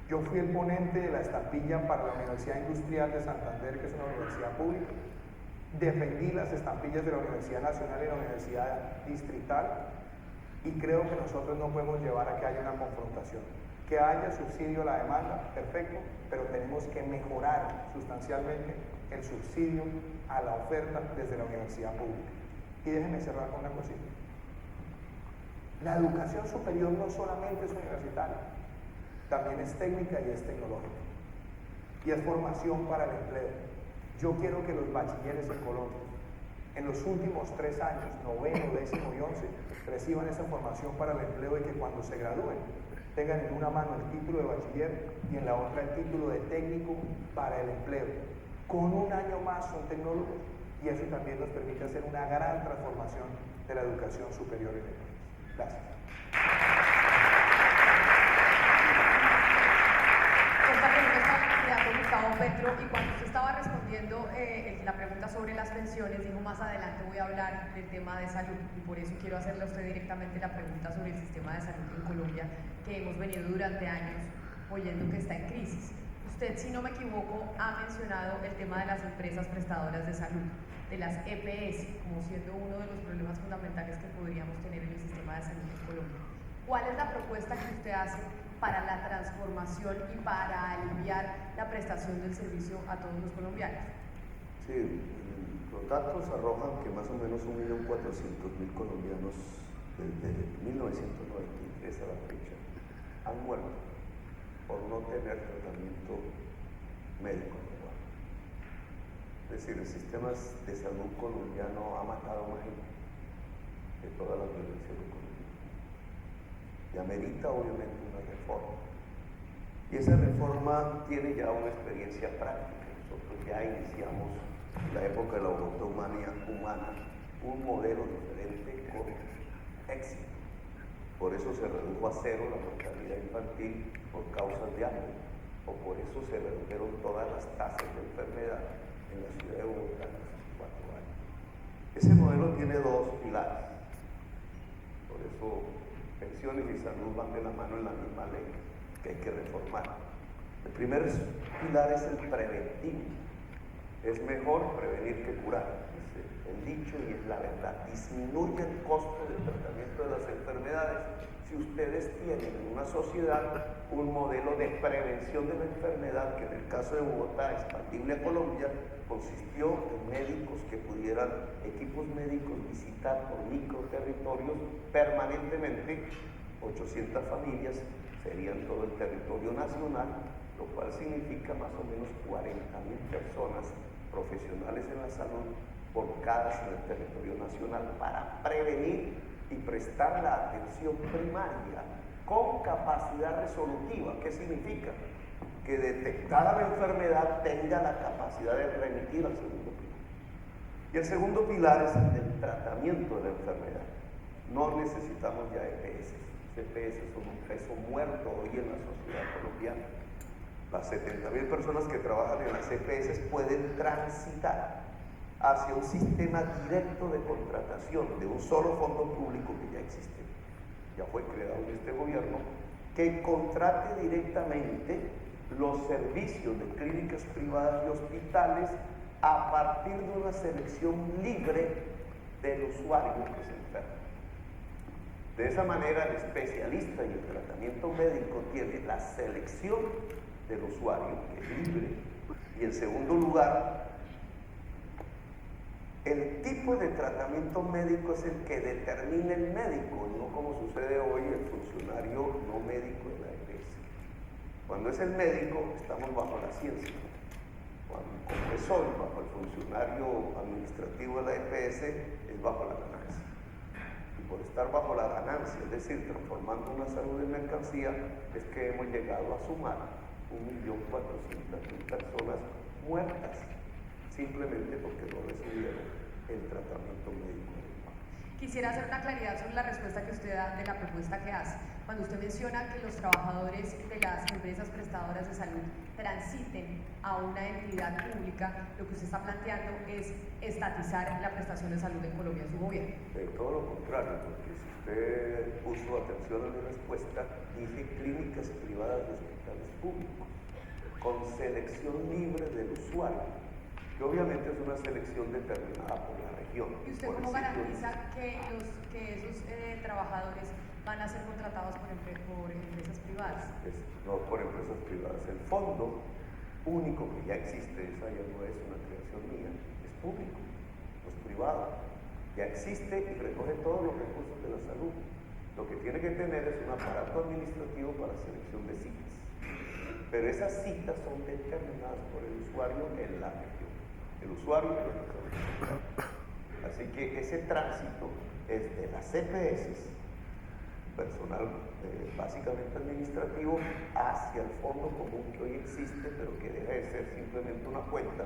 Yo fui el ponente de la estampilla para la Universidad Industrial de Santander, que es una universidad pública. Defendí las estampillas de la Universidad Nacional y la Universidad Distrital, y creo que nosotros no podemos llevar a que haya una confrontación. Que haya subsidio a la demanda, perfecto, pero tenemos que mejorar sustancialmente el subsidio a la oferta desde la universidad pública. Y déjenme cerrar con una cosita. La educación superior no solamente es universitaria, también es técnica y es tecnológica. Y es formación para el empleo. Yo quiero que los bachilleres en Colombia, en los últimos 3 años, 9º, 10º y 11, reciban esa formación para el empleo y que cuando se gradúen tengan en una mano el título de bachiller y en la otra el título de técnico para el empleo. Con un año más son tecnólogos y eso también nos permite hacer una gran transformación de la educación superior en el país. Gracias. Esta pregunta está con Gustavo Petro y cuando usted estaba respondiendo la pregunta sobre las pensiones, dijo más adelante voy a hablar del tema de salud y por eso quiero hacerle a usted directamente la pregunta sobre el sistema de salud en Colombia que hemos venido durante años oyendo que está en crisis. Usted, si no me equivoco, ha mencionado el tema de las empresas prestadoras de salud, de las EPS, como siendo uno de los problemas fundamentales que podríamos tener en el sistema de salud en Colombia. ¿Cuál es la propuesta que usted hace para la transformación y para aliviar la prestación del servicio a todos los colombianos? Sí, los datos arrojan que más o menos 1.400.000 colombianos desde 1993 a la fecha han muerto por no tener tratamiento médico adecuado. Es decir, el sistema de salud colombiano ha matado más gente de todas las violencias de Colombia. Y amerita obviamente una reforma. Y esa reforma tiene ya una experiencia práctica. Nosotros ya iniciamos en la época de la voluntad humana un modelo diferente con éxito. Por eso se redujo a 0 la mortalidad infantil por causas de hambre, o por eso se redujeron todas las tasas de enfermedad en la ciudad de Bogotá en esos 4 años. Ese modelo tiene 2 pilares, por eso pensiones y salud van de la mano en la misma ley que hay que reformar. El primer pilar es el preventivo. Es mejor prevenir que curar, dice el dicho, y es la verdad. Disminuye el costo del tratamiento de las enfermedades si ustedes tienen en una sociedad un modelo de prevención de la enfermedad que en el caso de Bogotá, expandible a Colombia, consistió en médicos que pudieran, equipos médicos, visitar por microterritorios permanentemente 800 familias, serían todo el territorio nacional, lo cual significa más o menos 40.000 personas profesionales en la salud por cada en el territorio nacional para prevenir y prestar la atención primaria con capacidad resolutiva. ¿Qué significa? que detectada la enfermedad tenga la capacidad de remitir al segundo pilar. Y el segundo pilar es el del tratamiento de la enfermedad. No necesitamos ya EPS. EPS son un peso muerto hoy en la sociedad colombiana. Las 70.000 personas que trabajan en las EPS pueden transitar hacia un sistema directo de contratación de un solo fondo público que ya existe, ya fue creado en este gobierno, que contrate directamente los servicios de clínicas privadas y hospitales a partir de una selección libre del usuario que se enferma. De esa manera, el especialista y el tratamiento médico tiene la selección del usuario, que es libre, y en segundo lugar, el tipo de tratamiento médico es el que determina el médico, no como sucede hoy el funcionario no médico de la EPS. Cuando es el médico, estamos bajo la ciencia. Como es hoy, bajo el funcionario administrativo de la EPS, es bajo la ganancia. Y por estar bajo la ganancia, es decir, transformando una salud en mercancía, es que hemos llegado a sumar 1.400.000 personas muertas, simplemente porque no recibieron el tratamiento médico. Quisiera hacer una claridad sobre la respuesta que usted da de la propuesta que hace. Cuando usted menciona que los trabajadores de las empresas prestadoras de salud transiten a una entidad pública, lo que usted está planteando es estatizar la prestación de salud en Colombia en su gobierno. De todo lo contrario, porque si usted puso atención a mi respuesta, dije clínicas privadas de hospitales públicos, con selección libre del usuario, que obviamente es una selección determinada por la región. ¿Y usted cómo garantiza que esos trabajadores van a ser contratados por empresas privadas? No por empresas privadas. El fondo único que ya existe, esa ya no es una creación mía, es público, no es privado. Ya existe y recoge todos los recursos de la salud. Lo que tiene que tener es un aparato administrativo para selección de citas. Pero esas citas son determinadas por el usuario en la región. El usuario en la región. Así que ese tránsito es de las EPS, personal básicamente administrativo, hacia el fondo común que hoy existe, pero que deja de ser simplemente una cuenta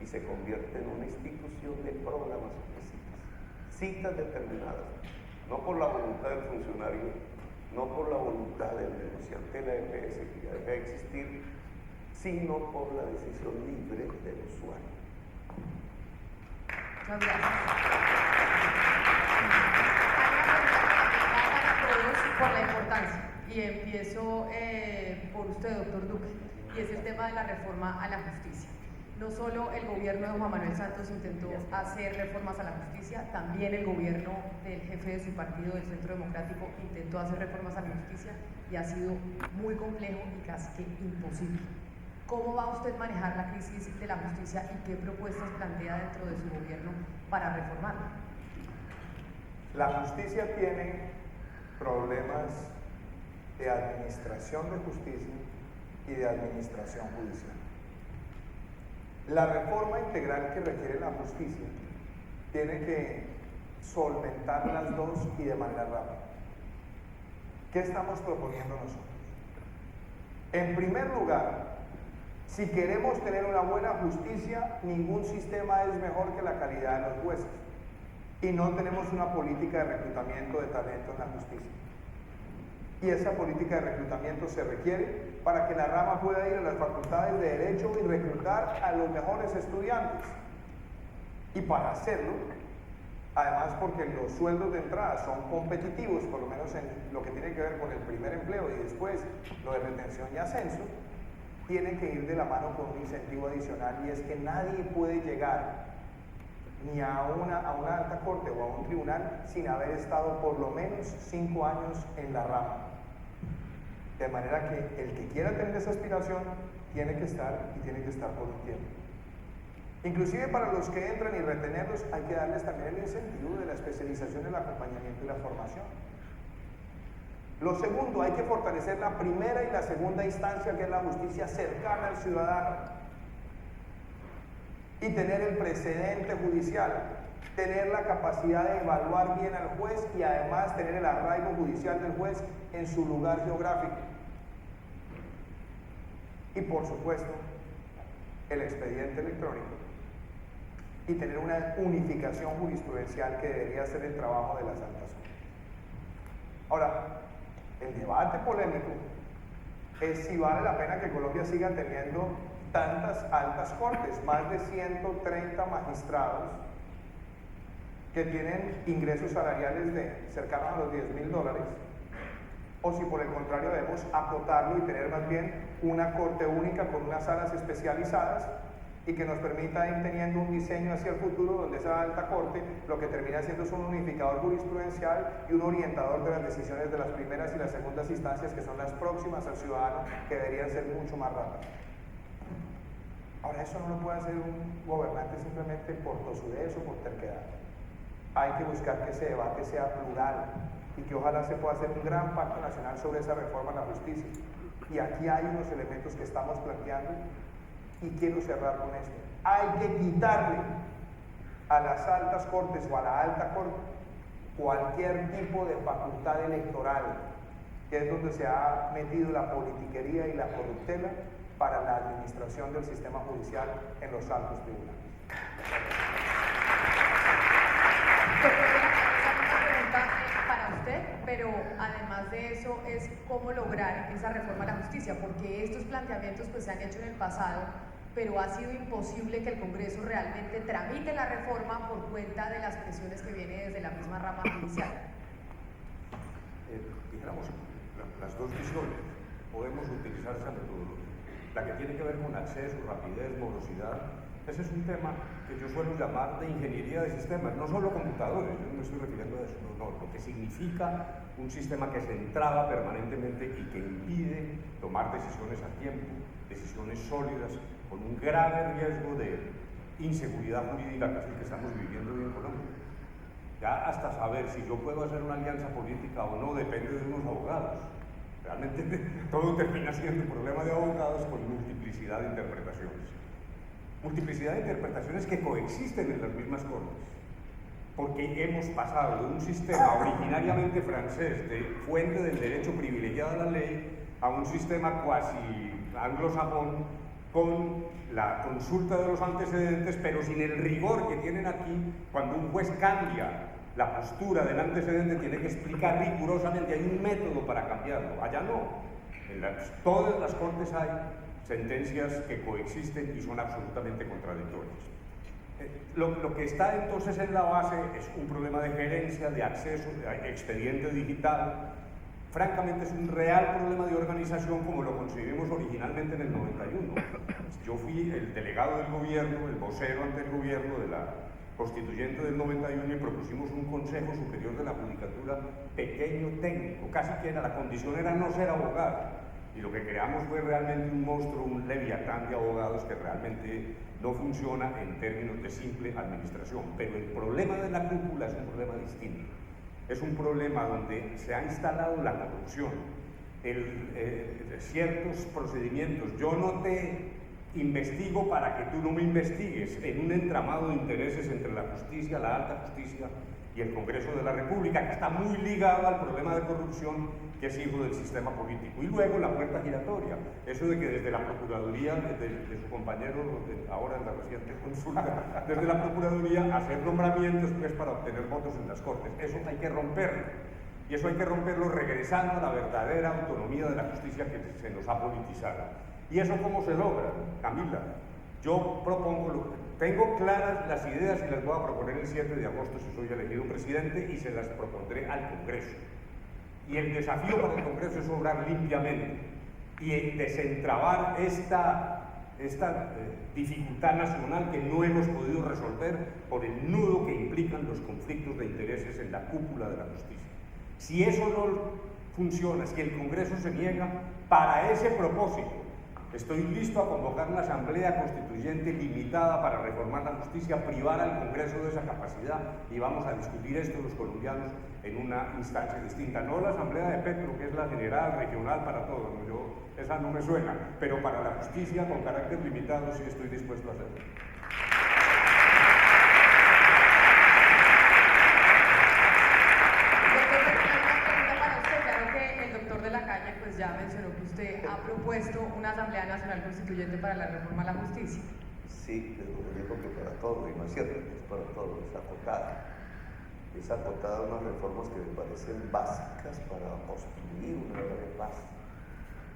y se convierte en una institución de programación de citas. Citas determinadas, no por la voluntad del funcionario, no por la voluntad del denunciante de la EPS, que ya deja de existir, sino por la decisión libre del usuario. Muchas gracias. Para todos por la importancia, y empiezo por usted, doctor Duque, y es el tema de la reforma a la justicia. No solo el gobierno de Juan Manuel Santos intentó hacer reformas a la justicia, también el gobierno del jefe de su partido, del Centro Democrático, intentó hacer reformas a la justicia y ha sido muy complejo y casi que imposible. ¿Cómo va usted a manejar la crisis de la justicia y qué propuestas plantea dentro de su gobierno para reformarla? La justicia tiene problemas de administración de justicia y de administración judicial. La reforma integral que requiere la justicia tiene que solventar las dos y de manera rápida. ¿Qué estamos proponiendo nosotros? En primer lugar, si queremos tener una buena justicia, ningún sistema es mejor que la calidad de los jueces. Y no tenemos una política de reclutamiento de talento en la justicia. Y esa política de reclutamiento se requiere para que la rama pueda ir a las facultades de Derecho y reclutar a los mejores estudiantes. Y para hacerlo, además porque los sueldos de entrada son competitivos, por lo menos en lo que tiene que ver con el primer empleo y después lo de retención y ascenso, tiene que ir de la mano con un incentivo adicional, y es que nadie puede llegar ni a una alta corte o a un tribunal sin haber estado por lo menos 5 años en la rama. De manera que el que quiera tener esa aspiración tiene que estar, y tiene que estar por un tiempo. Inclusive para los que entran y retenerlos hay que darles también el incentivo de la especialización, el acompañamiento y la formación. Lo segundo, hay que fortalecer la primera y la segunda instancia, que es la justicia cercana al ciudadano, y tener el precedente judicial, tener la capacidad de evaluar bien al juez y además tener el arraigo judicial del juez en su lugar geográfico. y por supuesto el expediente electrónico y tener una unificación jurisprudencial que debería ser el trabajo de las altas cortes. Ahora, el debate polémico es si vale la pena que Colombia siga teniendo tantas altas cortes, más de 130 magistrados que tienen ingresos salariales cercanos a los $10.000, o si por el contrario debemos acotarlo y tener más bien una corte única con unas salas especializadas y que nos permita ir teniendo un diseño hacia el futuro donde esa alta corte lo que termina siendo es un unificador jurisprudencial y un orientador de las decisiones de las primeras y las segundas instancias, que son las próximas al ciudadano, que deberían ser mucho más rápidas. Ahora, eso no lo puede hacer un gobernante simplemente por tosudez o por terquedad. Hay que buscar que ese debate sea plural y que ojalá se pueda hacer un gran pacto nacional sobre esa reforma a la justicia. Y aquí hay unos elementos que estamos planteando y quiero cerrar con esto. Hay que quitarle a las altas cortes o a la alta corte cualquier tipo de facultad electoral, que es donde se ha metido la politiquería y la corruptela para la administración del sistema judicial en los altos tribunales. Para usted, pero además de eso es cómo lograr esa reforma a la justicia, porque estos planteamientos pues se han hecho en el pasado, pero ha sido imposible que el Congreso realmente tramite la reforma por cuenta de las presiones que vienen desde la misma rama judicial. Dijéramos, las dos visiones, podemos utilizar esa metodología. La que tiene que ver con acceso, rapidez, morosidad, ese es un tema que yo suelo llamar de ingeniería de sistemas, no solo computadores, yo no me estoy refiriendo a eso, no, lo que significa un sistema que se entraba permanentemente y que impide tomar decisiones a tiempo, decisiones sólidas, con un grave riesgo de inseguridad jurídica, que es el que estamos viviendo hoy en Colombia. Ya hasta saber si yo puedo hacer una alianza política o no depende de unos abogados. Realmente todo termina siendo un problema de abogados con multiplicidad de interpretaciones. Multiplicidad de interpretaciones que coexisten en las mismas cortes, porque hemos pasado de un sistema originariamente francés de fuente del derecho privilegiado a la ley a un sistema cuasi anglosajón con la consulta de los antecedentes, pero sin el rigor que tienen aquí. Cuando un juez cambia la postura del antecedente tiene que explicar rigurosamente, hay un método para cambiarlo. Allá no, todas las cortes hay sentencias que coexisten y son absolutamente contradictorias. Lo que está entonces en la base es un problema de gerencia, de acceso, de expediente digital. Francamente es un real problema de organización como lo concebimos originalmente en el 91. Yo fui el delegado del gobierno, el vocero ante el gobierno de la constituyente del 91 y propusimos un Consejo Superior de la Judicatura pequeño, técnico, casi que la condición era no ser abogado. Y lo que creamos fue realmente un monstruo, un leviatán de abogados que realmente no funciona en términos de simple administración. Pero el problema de la cúpula es un problema distinto. Es un problema donde se ha instalado la corrupción, ciertos procedimientos. Yo no te investigo para que tú no me investigues, en un entramado de intereses entre la justicia, la alta justicia y el Congreso de la República, que está muy ligado al problema de corrupción que es hijo del sistema político. Y luego la puerta giratoria, eso de que desde la Procuraduría, de su compañero ahora en la reciente consulta, desde la Procuraduría hacer nombramientos pues, para obtener votos en las Cortes, eso hay que romperlo. Y eso hay que romperlo regresando a la verdadera autonomía de la justicia que se nos ha politizado. ¿Y eso cómo se logra, Camila? Yo propongo, tengo claras las ideas y las voy a proponer el 7 de agosto si soy elegido presidente y se las propondré al Congreso. Y el desafío para el Congreso es obrar limpiamente y desentrabar esta dificultad nacional que no hemos podido resolver por el nudo que implican los conflictos de intereses en la cúpula de la justicia. Si eso no funciona, si el Congreso se niega, para ese propósito estoy listo a convocar una asamblea constituyente limitada para reformar la justicia, privar al Congreso de esa capacidad y vamos a discutir esto los colombianos en una instancia distinta. No la asamblea de Petro, que es la general, regional para todos, ¿no? Esa no me suena, pero para la justicia con carácter limitado sí estoy dispuesto a hacerlo. ya mencionó que usted ha propuesto una Asamblea Nacional Constituyente para la reforma a la justicia. Sí, les digo que para todo, y no es cierto, es para todo, es acotada. Es acotada unas reformas que me parecen básicas para construir una verdadera paz,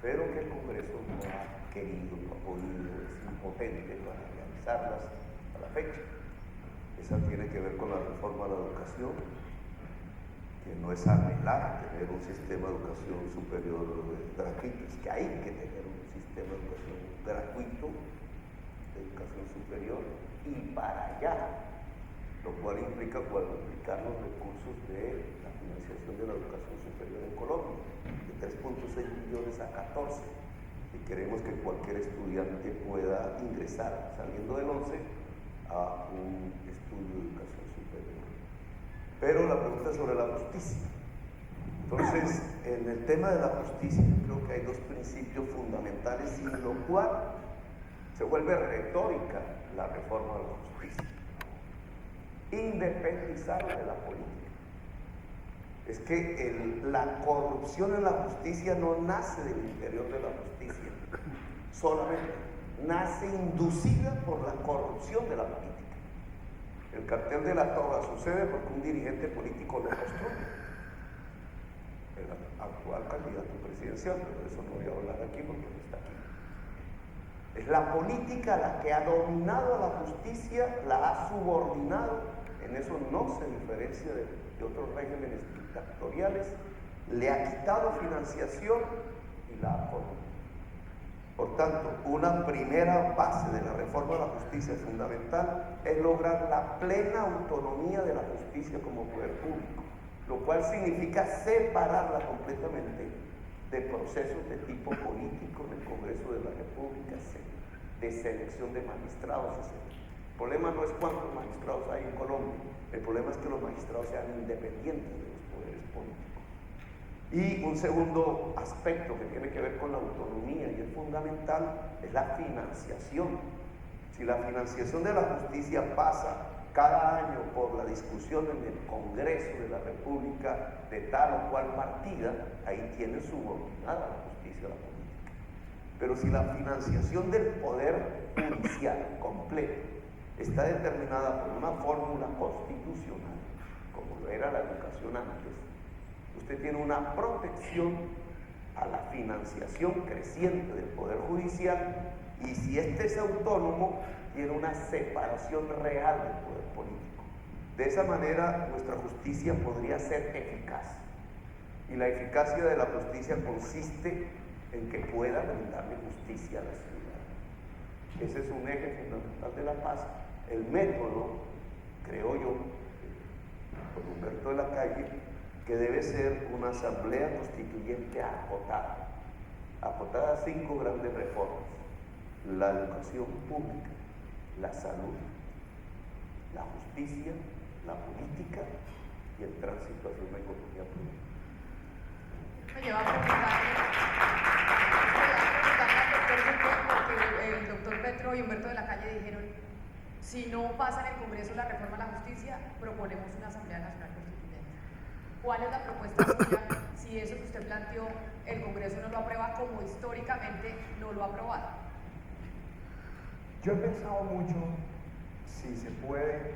pero que el Congreso no ha querido, no ha podido, es impotente para realizarlas a la fecha. Esa tiene que ver con la reforma de la educación, que no es anhelar tener un sistema de educación superior gratuito, es que hay que tener un sistema de educación gratuito, de educación superior, y para allá, lo cual implica cuadruplicar los recursos de la financiación de la educación superior en Colombia, de 3.6 millones a 14, y queremos que cualquier estudiante pueda ingresar, saliendo del 11, a un estudio de educación superior. Pero la pregunta es sobre la justicia. Entonces, en el tema de la justicia, yo creo que hay dos principios fundamentales, sin lo cual se vuelve retórica la reforma de la justicia. Independizar de la política. Es que la corrupción en la justicia no nace del interior de la justicia, solamente nace inducida por la corrupción de la política. El cartel de la toga sucede porque un dirigente político lo construye. El actual candidato presidencial, pero de eso no voy a hablar aquí porque no está aquí. Es la política la que ha dominado a la justicia, la ha subordinado, en eso no se diferencia de otros regímenes dictatoriales, le ha quitado financiación y la ha corrompido. Por tanto, una primera base de la reforma de la justicia fundamental es lograr la plena autonomía de la justicia como poder público, lo cual significa separarla completamente de procesos de tipo político en el Congreso de la República, de selección de magistrados, etc. El problema no es cuántos magistrados hay en Colombia, el problema es que los magistrados sean independientes de los poderes políticos. Y un segundo aspecto que tiene que ver con la autonomía y es fundamental es la financiación. Si la financiación de la justicia pasa cada año por la discusión en el Congreso de la República de tal o cual partida, ahí tiene subordinada la justicia a la política. Pero si la financiación del poder judicial completo está determinada por una fórmula constitucional, como lo era la educación antes, usted tiene una protección a la financiación creciente del Poder Judicial y si este es autónomo, tiene una separación real del poder político. De esa manera, nuestra justicia podría ser eficaz. Y la eficacia de la justicia consiste en que pueda brindarle justicia a la ciudadanía. Ese es un eje fundamental de la paz. El método, creo yo, por Humberto de la Calle, que debe ser una asamblea constituyente acotada a 5 grandes reformas: la educación pública, la salud, la justicia, la política y el tránsito hacia una economía pública. Me lleva a preguntarle al doctor Petro, porque el doctor Petro y Humberto de la Calle dijeron: si no pasa en el Congreso la reforma a la justicia, proponemos una Asamblea Nacional Constituyente. ¿Cuál es la propuesta suya si eso que usted planteó el Congreso no lo aprueba como históricamente no lo ha aprobado? Yo he pensado mucho si se puede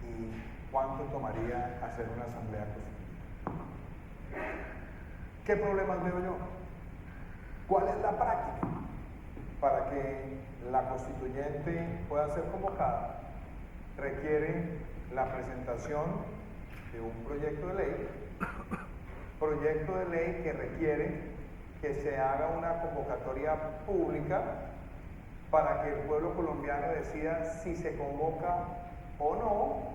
y cuánto tomaría hacer una asamblea constituyente. ¿Qué problemas veo yo? ¿Cuál es la práctica para que la constituyente pueda ser convocada? Requiere la presentación de un proyecto de ley que requiere que se haga una convocatoria pública para que el pueblo colombiano decida si se convoca o no.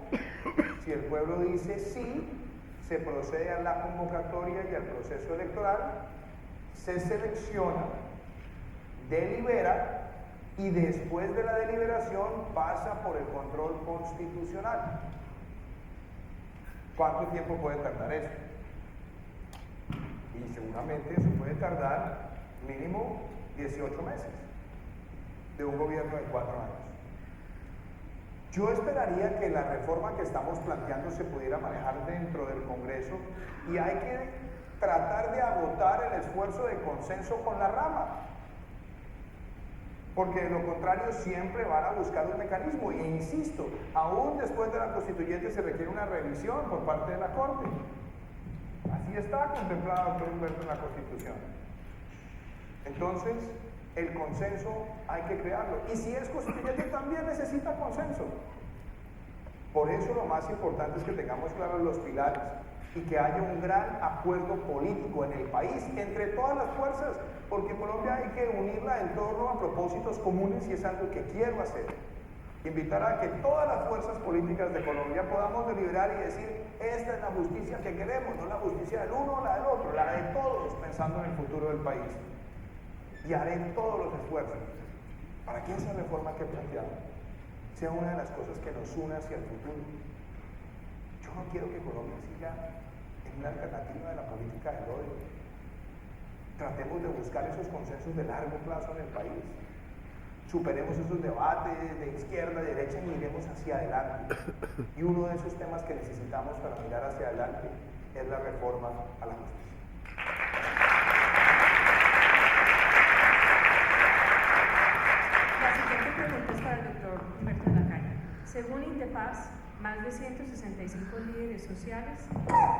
Si el pueblo dice sí, se procede a la convocatoria y al proceso electoral, se selecciona, delibera y después de la deliberación pasa por el control constitucional. ¿Cuánto tiempo puede tardar eso? Y seguramente eso puede tardar mínimo 18 meses de un gobierno de 4 años. Yo esperaría que la reforma que estamos planteando se pudiera manejar dentro del Congreso y hay que tratar de agotar el esfuerzo de consenso con la rama. Porque de lo contrario siempre van a buscar un mecanismo. E insisto, aún después de la constituyente se requiere una revisión por parte de la Corte. Así está contemplado, doctor Humberto, en la Constitución. Entonces, el consenso hay que crearlo. Y si es constituyente también necesita consenso. Por eso lo más importante es que tengamos claros los pilares y que haya un gran acuerdo político en el país, entre todas las fuerzas, porque Colombia hay que unirla en torno a propósitos comunes y es algo que quiero hacer. Invitar a que todas las fuerzas políticas de Colombia podamos deliberar y decir, esta es la justicia que queremos, no la justicia del uno o la del otro, la de todos, pensando en el futuro del país. Y haré todos los esfuerzos para que esa reforma que planteamos sea una de las cosas que nos une hacia el futuro. Yo no quiero que Colombia siga en una alternativa de la política del odio. Tratemos de buscar esos consensos de largo plazo en el país. Superemos esos debates de izquierda, de derecha y miremos hacia adelante. Y uno de esos temas que necesitamos para mirar hacia adelante es la reforma a la justicia. La siguiente pregunta es para el doctor Humberto Lacalle. Según Indepaz, más de 165 líderes sociales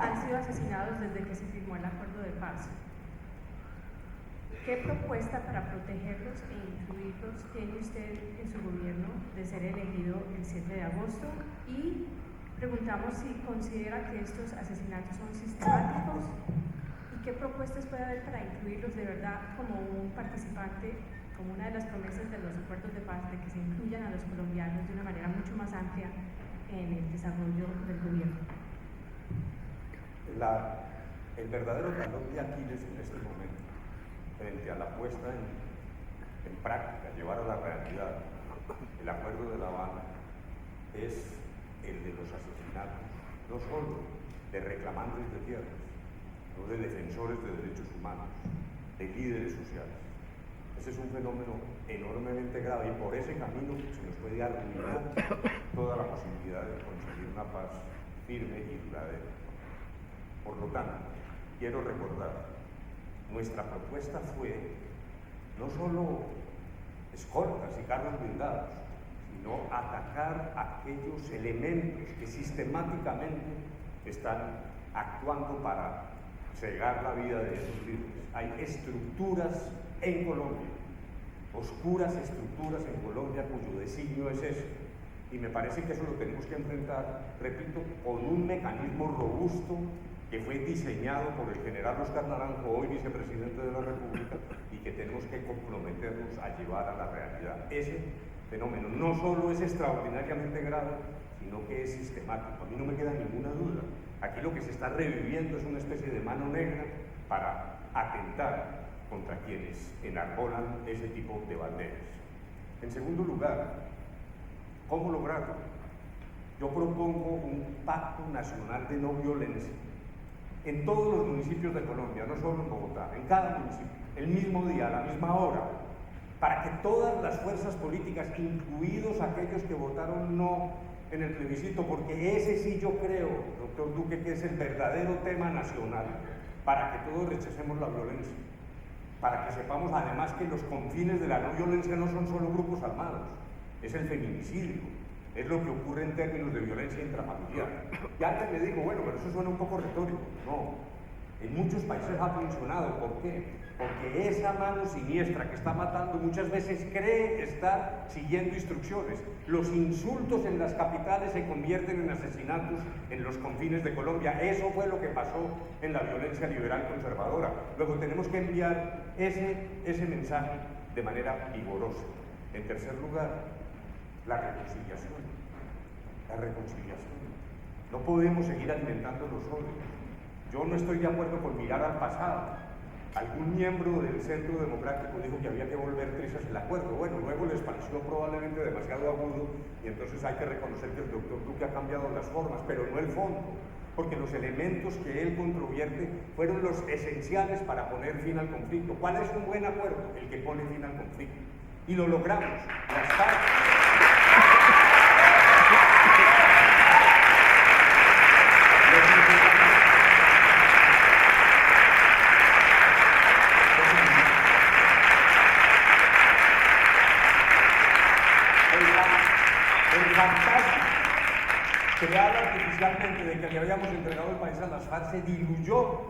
han sido asesinados desde que se firmó el acuerdo de paz. ¿Qué propuesta para protegerlos e incluirlos tiene usted en su gobierno de ser elegido el 7 de agosto? Y preguntamos si considera que estos asesinatos son sistemáticos y qué propuestas puede haber para incluirlos de verdad como un participante, como una de las promesas de los acuerdos de paz, de que se incluyan a los colombianos de una manera mucho más amplia en el desarrollo del gobierno. El verdadero talón de Aquiles en este momento, frente a la puesta en práctica, llevar a la realidad el acuerdo de La Habana, es el de los asesinatos, no solo de reclamantes de tierras, no de defensores de derechos humanos, de líderes sociales. Ese es un fenómeno enormemente grave y por ese camino se nos puede arruinar toda la posibilidad de conseguir una paz firme y duradera. Por lo tanto, quiero recordar, nuestra propuesta fue no solo escoltas y carros blindados, sino atacar aquellos elementos que sistemáticamente están actuando para cegar la vida de esos líderes. Hay estructuras en Colombia, oscuras estructuras en Colombia cuyo designio es ese. Y me parece que eso lo tenemos que enfrentar, repito, con un mecanismo robusto que fue diseñado por el general Oscar Naranjo, hoy vicepresidente de la República, y que tenemos que comprometernos a llevar a la realidad. Ese fenómeno no solo es extraordinariamente grave, sino que es sistemático. A mí no me queda ninguna duda. Aquí lo que se está reviviendo es una especie de mano negra para atentar contra quienes enarbolan ese tipo de banderas. En segundo lugar, ¿cómo lograrlo? Yo propongo un pacto nacional de no violencia en todos los municipios de Colombia, no solo en Bogotá, en cada municipio, el mismo día, a la misma hora, para que todas las fuerzas políticas, incluidos aquellos que votaron no en el plebiscito, porque ese sí yo creo, doctor Duque, que es el verdadero tema nacional, para que todos rechacemos la violencia, para que sepamos además que los confines de la no violencia no son solo grupos armados, es el feminicidio, es lo que ocurre en términos de violencia intrafamiliar. Y antes me dijo, bueno, pero eso suena un poco retórico. No, en muchos países ha funcionado. ¿Por qué? Porque esa mano siniestra que está matando muchas veces cree estar siguiendo instrucciones. Los insultos en las capitales se convierten en asesinatos en los confines de Colombia. Eso fue lo que pasó en la violencia liberal conservadora. Luego tenemos que enviar ese mensaje de manera vigorosa. En tercer lugar, la reconciliación. La reconciliación. No podemos seguir alimentando los odios. Yo no estoy de acuerdo con mirar al pasado. Algún miembro del Centro Democrático dijo que había que volver trizas el acuerdo. Bueno, luego les pareció probablemente demasiado agudo y entonces hay que reconocer que el doctor Duque ha cambiado las formas, pero no el fondo, porque los elementos que él controvierte fueron los esenciales para poner fin al conflicto. ¿Cuál es un buen acuerdo? El que pone fin al conflicto. Y lo logramos. Las partes. el fantasma creado artificialmente de que le habíamos entregado el país a las FARC se diluyó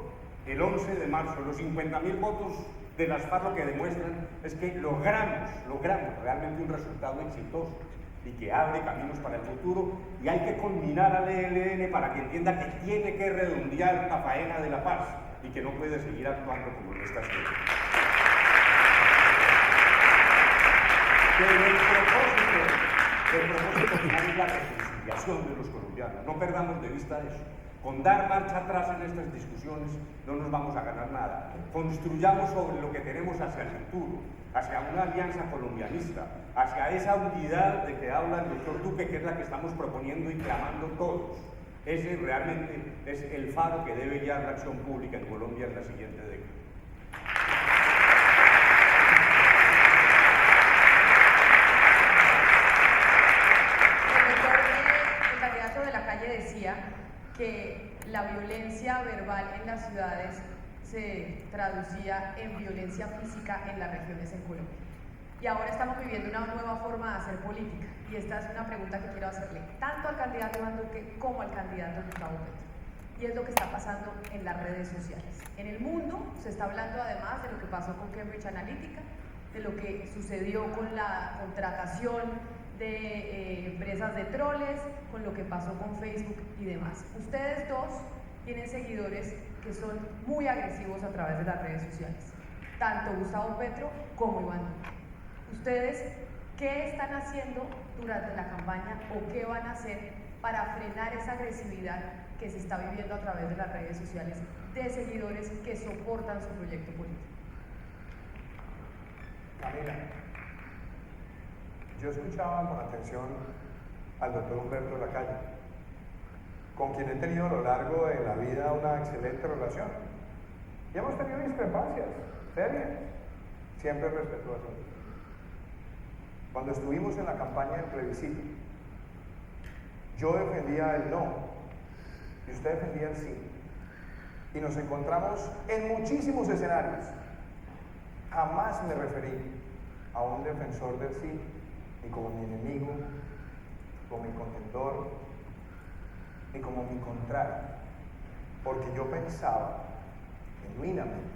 el 11 de marzo. Los 50.000 votos de las FARC lo que demuestran es que logramos realmente un resultado exitoso y que abre caminos para el futuro, y hay que culminar al ELN para que entienda que tiene que redondear la faena de la paz y que no puede seguir actuando como lo está haciendo. Pero el propósito final es la reconciliación de los colombianos. No perdamos de vista eso. Con dar marcha atrás en estas discusiones no nos vamos a ganar nada. Construyamos sobre lo que tenemos hacia el futuro, hacia una alianza colombianista, hacia esa unidad de que habla el doctor Duque, que es la que estamos proponiendo y clamando todos. Ese realmente es el faro que debe guiar la acción pública en Colombia en la siguiente década. El candidato de la calle decía que la violencia verbal en las ciudades se traducía en violencia física en las regiones en Colombia. Y ahora estamos viviendo una nueva forma de hacer política. Y esta es una pregunta que quiero hacerle tanto al candidato Iván Duque como al candidato Gustavo Petro. Y es lo que está pasando en las redes sociales. En el mundo se está hablando además de lo que pasó con Cambridge Analytica, de lo que sucedió con la contratación de empresas de troles, con lo que pasó con Facebook y demás. Ustedes dos tienen seguidores que son muy agresivos a través de las redes sociales, tanto Gustavo Petro como Iván Duque. ¿Ustedes qué están haciendo durante la campaña o qué van a hacer para frenar esa agresividad que se está viviendo a través de las redes sociales de seguidores que soportan su proyecto político? Camila, yo escuchaba con atención al doctor Humberto Lacalle, con quien he tenido a lo largo de la vida una excelente relación. Y hemos tenido discrepancias serias, siempre respetuosas. Cuando estuvimos en la campaña del plebiscito, yo defendía el no y usted defendía el sí. Y nos encontramos en muchísimos escenarios. Jamás me referí a un defensor del sí, ni como mi enemigo, como mi contendor, ni como mi contrario. Porque yo pensaba, genuinamente,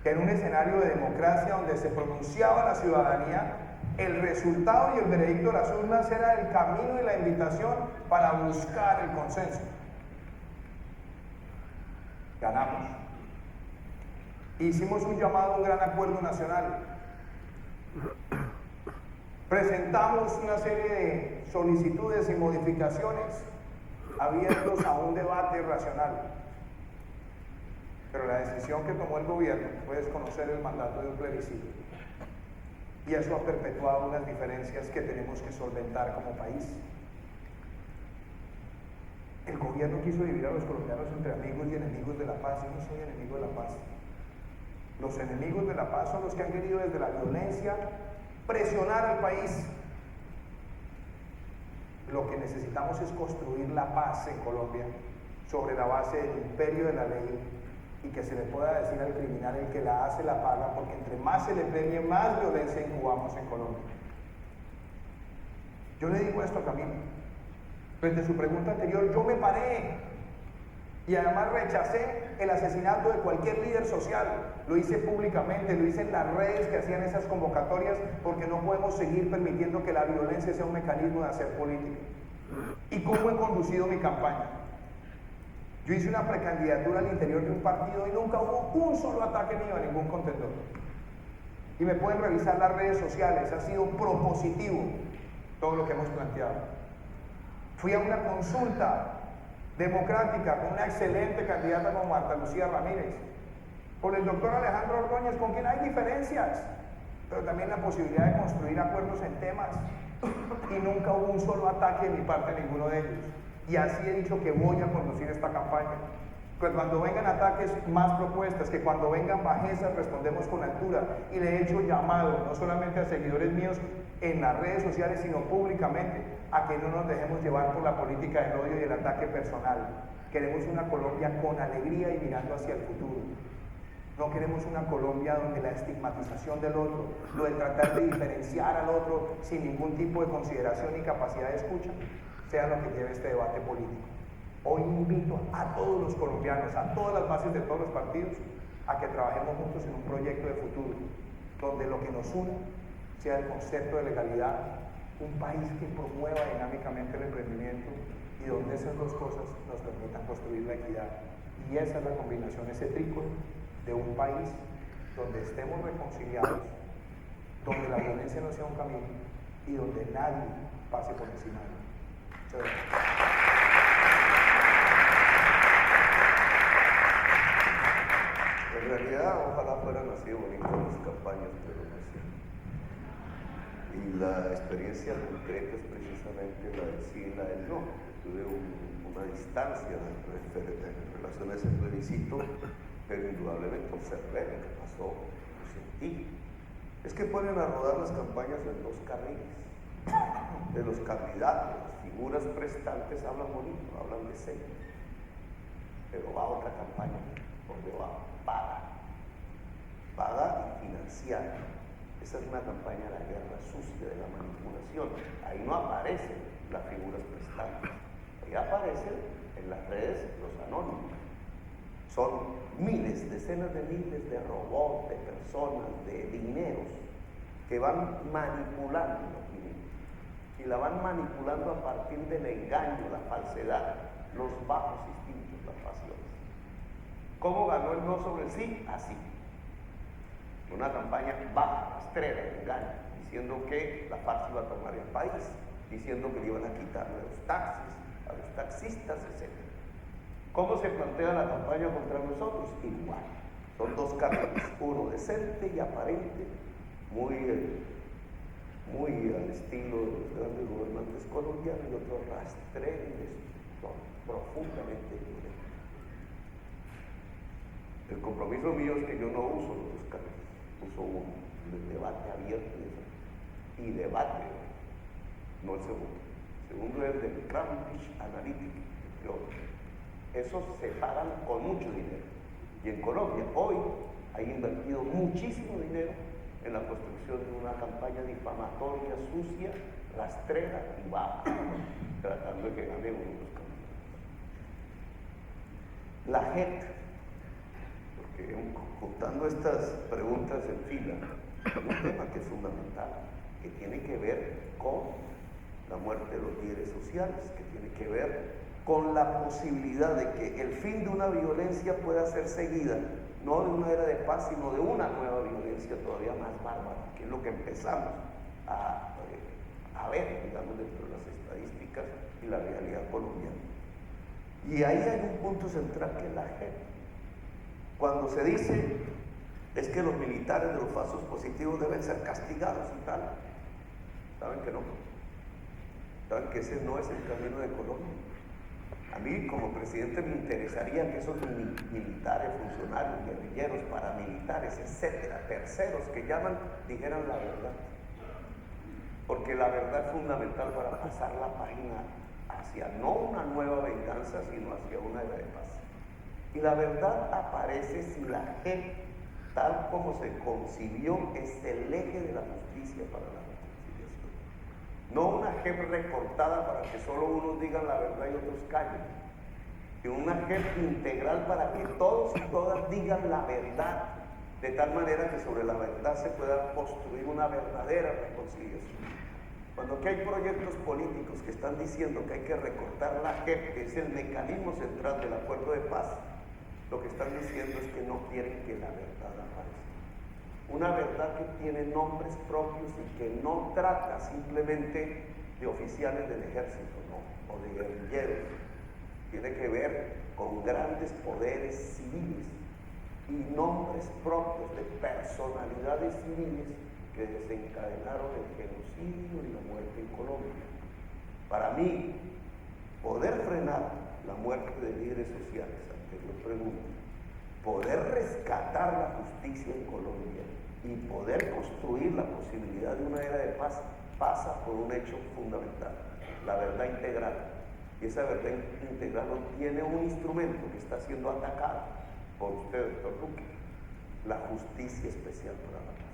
que en un escenario de democracia donde se pronunciaba la ciudadanía, el resultado y el veredicto de las urnas era el camino y la invitación para buscar el consenso. Ganamos. Hicimos un llamado a un gran acuerdo nacional. Presentamos una serie de solicitudes y modificaciones abiertos a un debate racional. Pero la decisión que tomó el gobierno fue desconocer el mandato de un plebiscito. Y eso ha perpetuado unas diferencias que tenemos que solventar como país. El gobierno quiso dividir a los colombianos entre amigos y enemigos de la paz. Yo no soy enemigo de la paz. Los enemigos de la paz son los que han querido desde la violencia presionar al país. Lo que necesitamos es construir la paz en Colombia sobre la base del imperio de la ley, y que se le pueda decir al criminal: el que la hace la paga, porque entre más se le premie, más violencia incubamos en Colombia. Yo le digo esto a Camila. Frente a su pregunta anterior, yo me paré y además rechacé el asesinato de cualquier líder social. Lo hice públicamente, lo hice en las redes que hacían esas convocatorias, porque no podemos seguir permitiendo que la violencia sea un mecanismo de hacer política. ¿Y cómo he conducido mi campaña? Yo hice una precandidatura al interior de un partido y nunca hubo un solo ataque mío a ningún contendor. Y me pueden revisar las redes sociales, ha sido propositivo todo lo que hemos planteado. Fui a una consulta democrática con una excelente candidata como Marta Lucía Ramírez, con el doctor Alejandro Ordóñez, con quien hay diferencias, pero también la posibilidad de construir acuerdos en temas. Y nunca hubo un solo ataque de mi parte a ninguno de ellos. Y así he dicho que voy a conducir esta campaña. Que cuando vengan ataques, más propuestas, que cuando vengan bajezas, respondemos con altura. Y le he hecho llamado, no solamente a seguidores míos en las redes sociales, sino públicamente, a que no nos dejemos llevar por la política del odio y el ataque personal. Queremos una Colombia con alegría y mirando hacia el futuro. No queremos una Colombia donde la estigmatización del otro, lo de tratar de diferenciar al otro sin ningún tipo de consideración y capacidad de escucha, sea lo que lleve este debate político. Hoy invito a todos los colombianos, a todas las bases de todos los partidos, a que trabajemos juntos en un proyecto de futuro, donde lo que nos une sea el concepto de legalidad, un país que promueva dinámicamente el emprendimiento y donde esas dos cosas nos permitan construir la equidad. Y esa es la combinación, ese trípode de un país donde estemos reconciliados, donde la violencia no sea un camino y donde nadie pase por encima de él. Muchas gracias. En realidad, ojalá fueran así bonitas las campañas, pero no es cierto. Y la experiencia concreta es precisamente la del sí y la del no. Tuve una distancia en relación a ese plebiscito, pero indudablemente observé lo que pasó, lo sentí. Es que ponen a rodar las campañas en dos carriles. De los candidatos, las figuras prestantes hablan bonito, hablan de serio. Pero va otra campaña, donde va paga y financiar. Esa es una campaña de la guerra sucia, de la manipulación. Ahí no aparecen las figuras prestantes, ahí aparecen en las redes los anónimos. Son miles, decenas de miles de robots, de personas, de dineros que van manipulando la opinión y la van manipulando a partir del engaño, la falsedad, los bajos instintos, las pasiones. ¿Cómo ganó el no sobre el sí? Así. Una campaña baja, rastrera, de engaño, diciendo que la FARC iba a tomar el país, diciendo que le iban a quitarle los taxis, a los taxistas, etc. ¿Cómo se plantea la campaña contra nosotros? Igual. Son dos carriles, uno decente y aparente, muy al estilo de los grandes gobernantes colombianos, y otro rastrero y profundamente violento. El compromiso mío es que yo no uso los dos carriles, uso uno, el debate abierto y debate, no el segundo. El segundo es el del Cambridge Analytica, entre otros. Esos se pagan con mucho dinero. Y en Colombia hoy hay invertido muchísimo dinero en la construcción de una campaña difamatoria, sucia, rastrera y baja, tratando de que gane uno de los candidatos. La JEP, porque juntando estas preguntas en fila, un tema que es fundamental, que tiene que ver con la muerte de los líderes sociales, que tiene que ver con la posibilidad de que el fin de una violencia pueda ser seguida, no de una era de paz, sino de una nueva violencia todavía más bárbara, que es lo que empezamos a ver, digamos, dentro de las estadísticas y la realidad colombiana. Y ahí hay un punto central que es la JEP. Cuando se dice es que los militares de los falsos positivos deben ser castigados y tal, ¿saben que no? ¿Saben que ese no es el camino de Colombia? A mí, como presidente, me interesaría que esos militares, funcionarios, guerrilleros, paramilitares, etcétera, terceros que llaman, dijeran la verdad. Porque la verdad es fundamental para pasar la página hacia no una nueva venganza, sino hacia una era de paz. Y la verdad aparece si la JEP, tal como se concibió, es el eje de la justicia para la reconciliación. No una JEP recortada para que solo unos digan la verdad y otros callen, sino una JEP integral para que todos y todas digan la verdad, de tal manera que sobre la verdad se pueda construir una verdadera reconciliación. Cuando aquí hay proyectos políticos que están diciendo que hay que recortar la JEP, que es el mecanismo central del acuerdo de paz, lo que están diciendo es que no quieren que la verdad aparezca. Una verdad que tiene nombres propios y que no trata simplemente de oficiales del ejército, no, o de guerrilleros. Tiene que ver con grandes poderes civiles y nombres propios de personalidades civiles que desencadenaron el genocidio y la muerte en Colombia. Para mí, poder frenar la muerte de líderes sociales, poder rescatar la justicia en Colombia y poder construir la posibilidad de una era de paz pasa por un hecho fundamental, la verdad integral. Y esa verdad integral no tiene un instrumento que está siendo atacado por usted, doctor Duque, la justicia especial para la paz,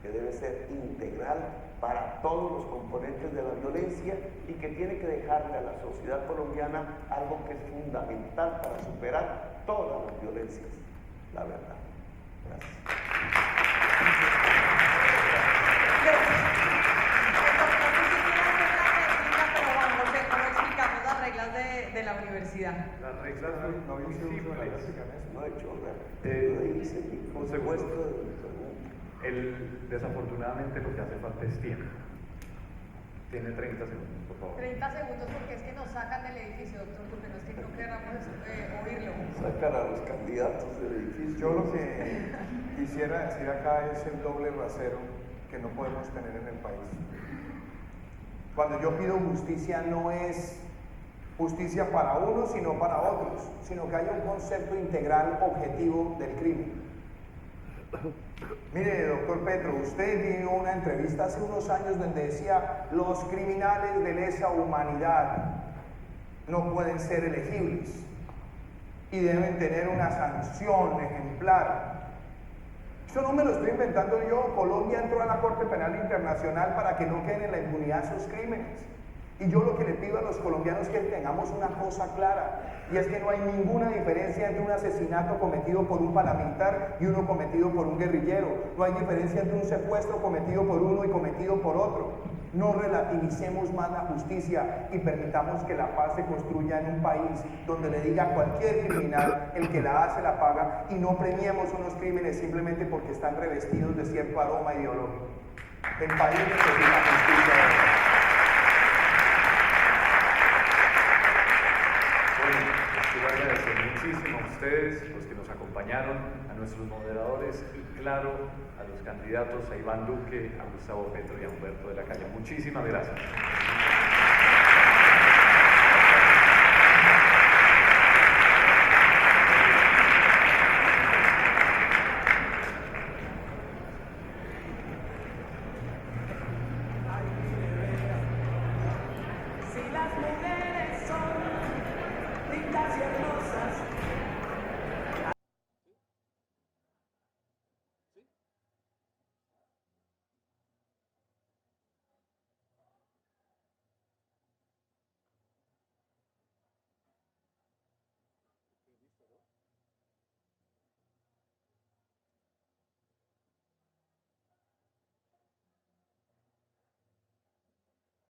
que debe ser integral para todos los componentes de la violencia y que tiene que dejarle a la sociedad colombiana algo que es fundamental para superar todas las violencias, la verdad. Gracias. De la universidad. Las reglas No muy hice uso de la simples. práctica en eso. No he hecho nada. Eh, No hice ni un un segundo. puesto de mi pregunta. Desafortunadamente lo que hace falta es tiempo. Tiene 30 segundos, por favor. 30 segundos porque es que nos sacan del edificio, doctor, porque no es que no queramos oírlo. Sacan a los candidatos del edificio. Yo lo que quisiera decir acá es el doble rasero que no podemos tener en el país. Cuando yo pido justicia no es justicia para unos, sino para otros, sino que haya un concepto integral objetivo del crimen. Mire, doctor Petro, usted dio una entrevista hace unos años donde decía los criminales de lesa humanidad no pueden ser elegibles y deben tener una sanción ejemplar. Eso no me lo estoy inventando yo. Colombia entró a la Corte Penal Internacional para que no queden en la impunidad sus crímenes. Y yo lo que le pido a los colombianos es que tengamos una cosa clara, y es que no hay ninguna diferencia entre un asesinato cometido por un paramilitar y uno cometido por un guerrillero. No hay diferencia entre un secuestro cometido por uno y cometido por otro. No relativicemos más la justicia y permitamos que la paz se construya en un país donde le diga a cualquier criminal el que la hace la paga, y no premiemos unos crímenes simplemente porque están revestidos de cierto aroma ideológico. El país necesita justicia. Quiero agradecer muchísimo a ustedes, los que nos acompañaron, a nuestros moderadores y, claro, a los candidatos, a Iván Duque, a Gustavo Petro y a Humberto de la Calle. Muchísimas gracias.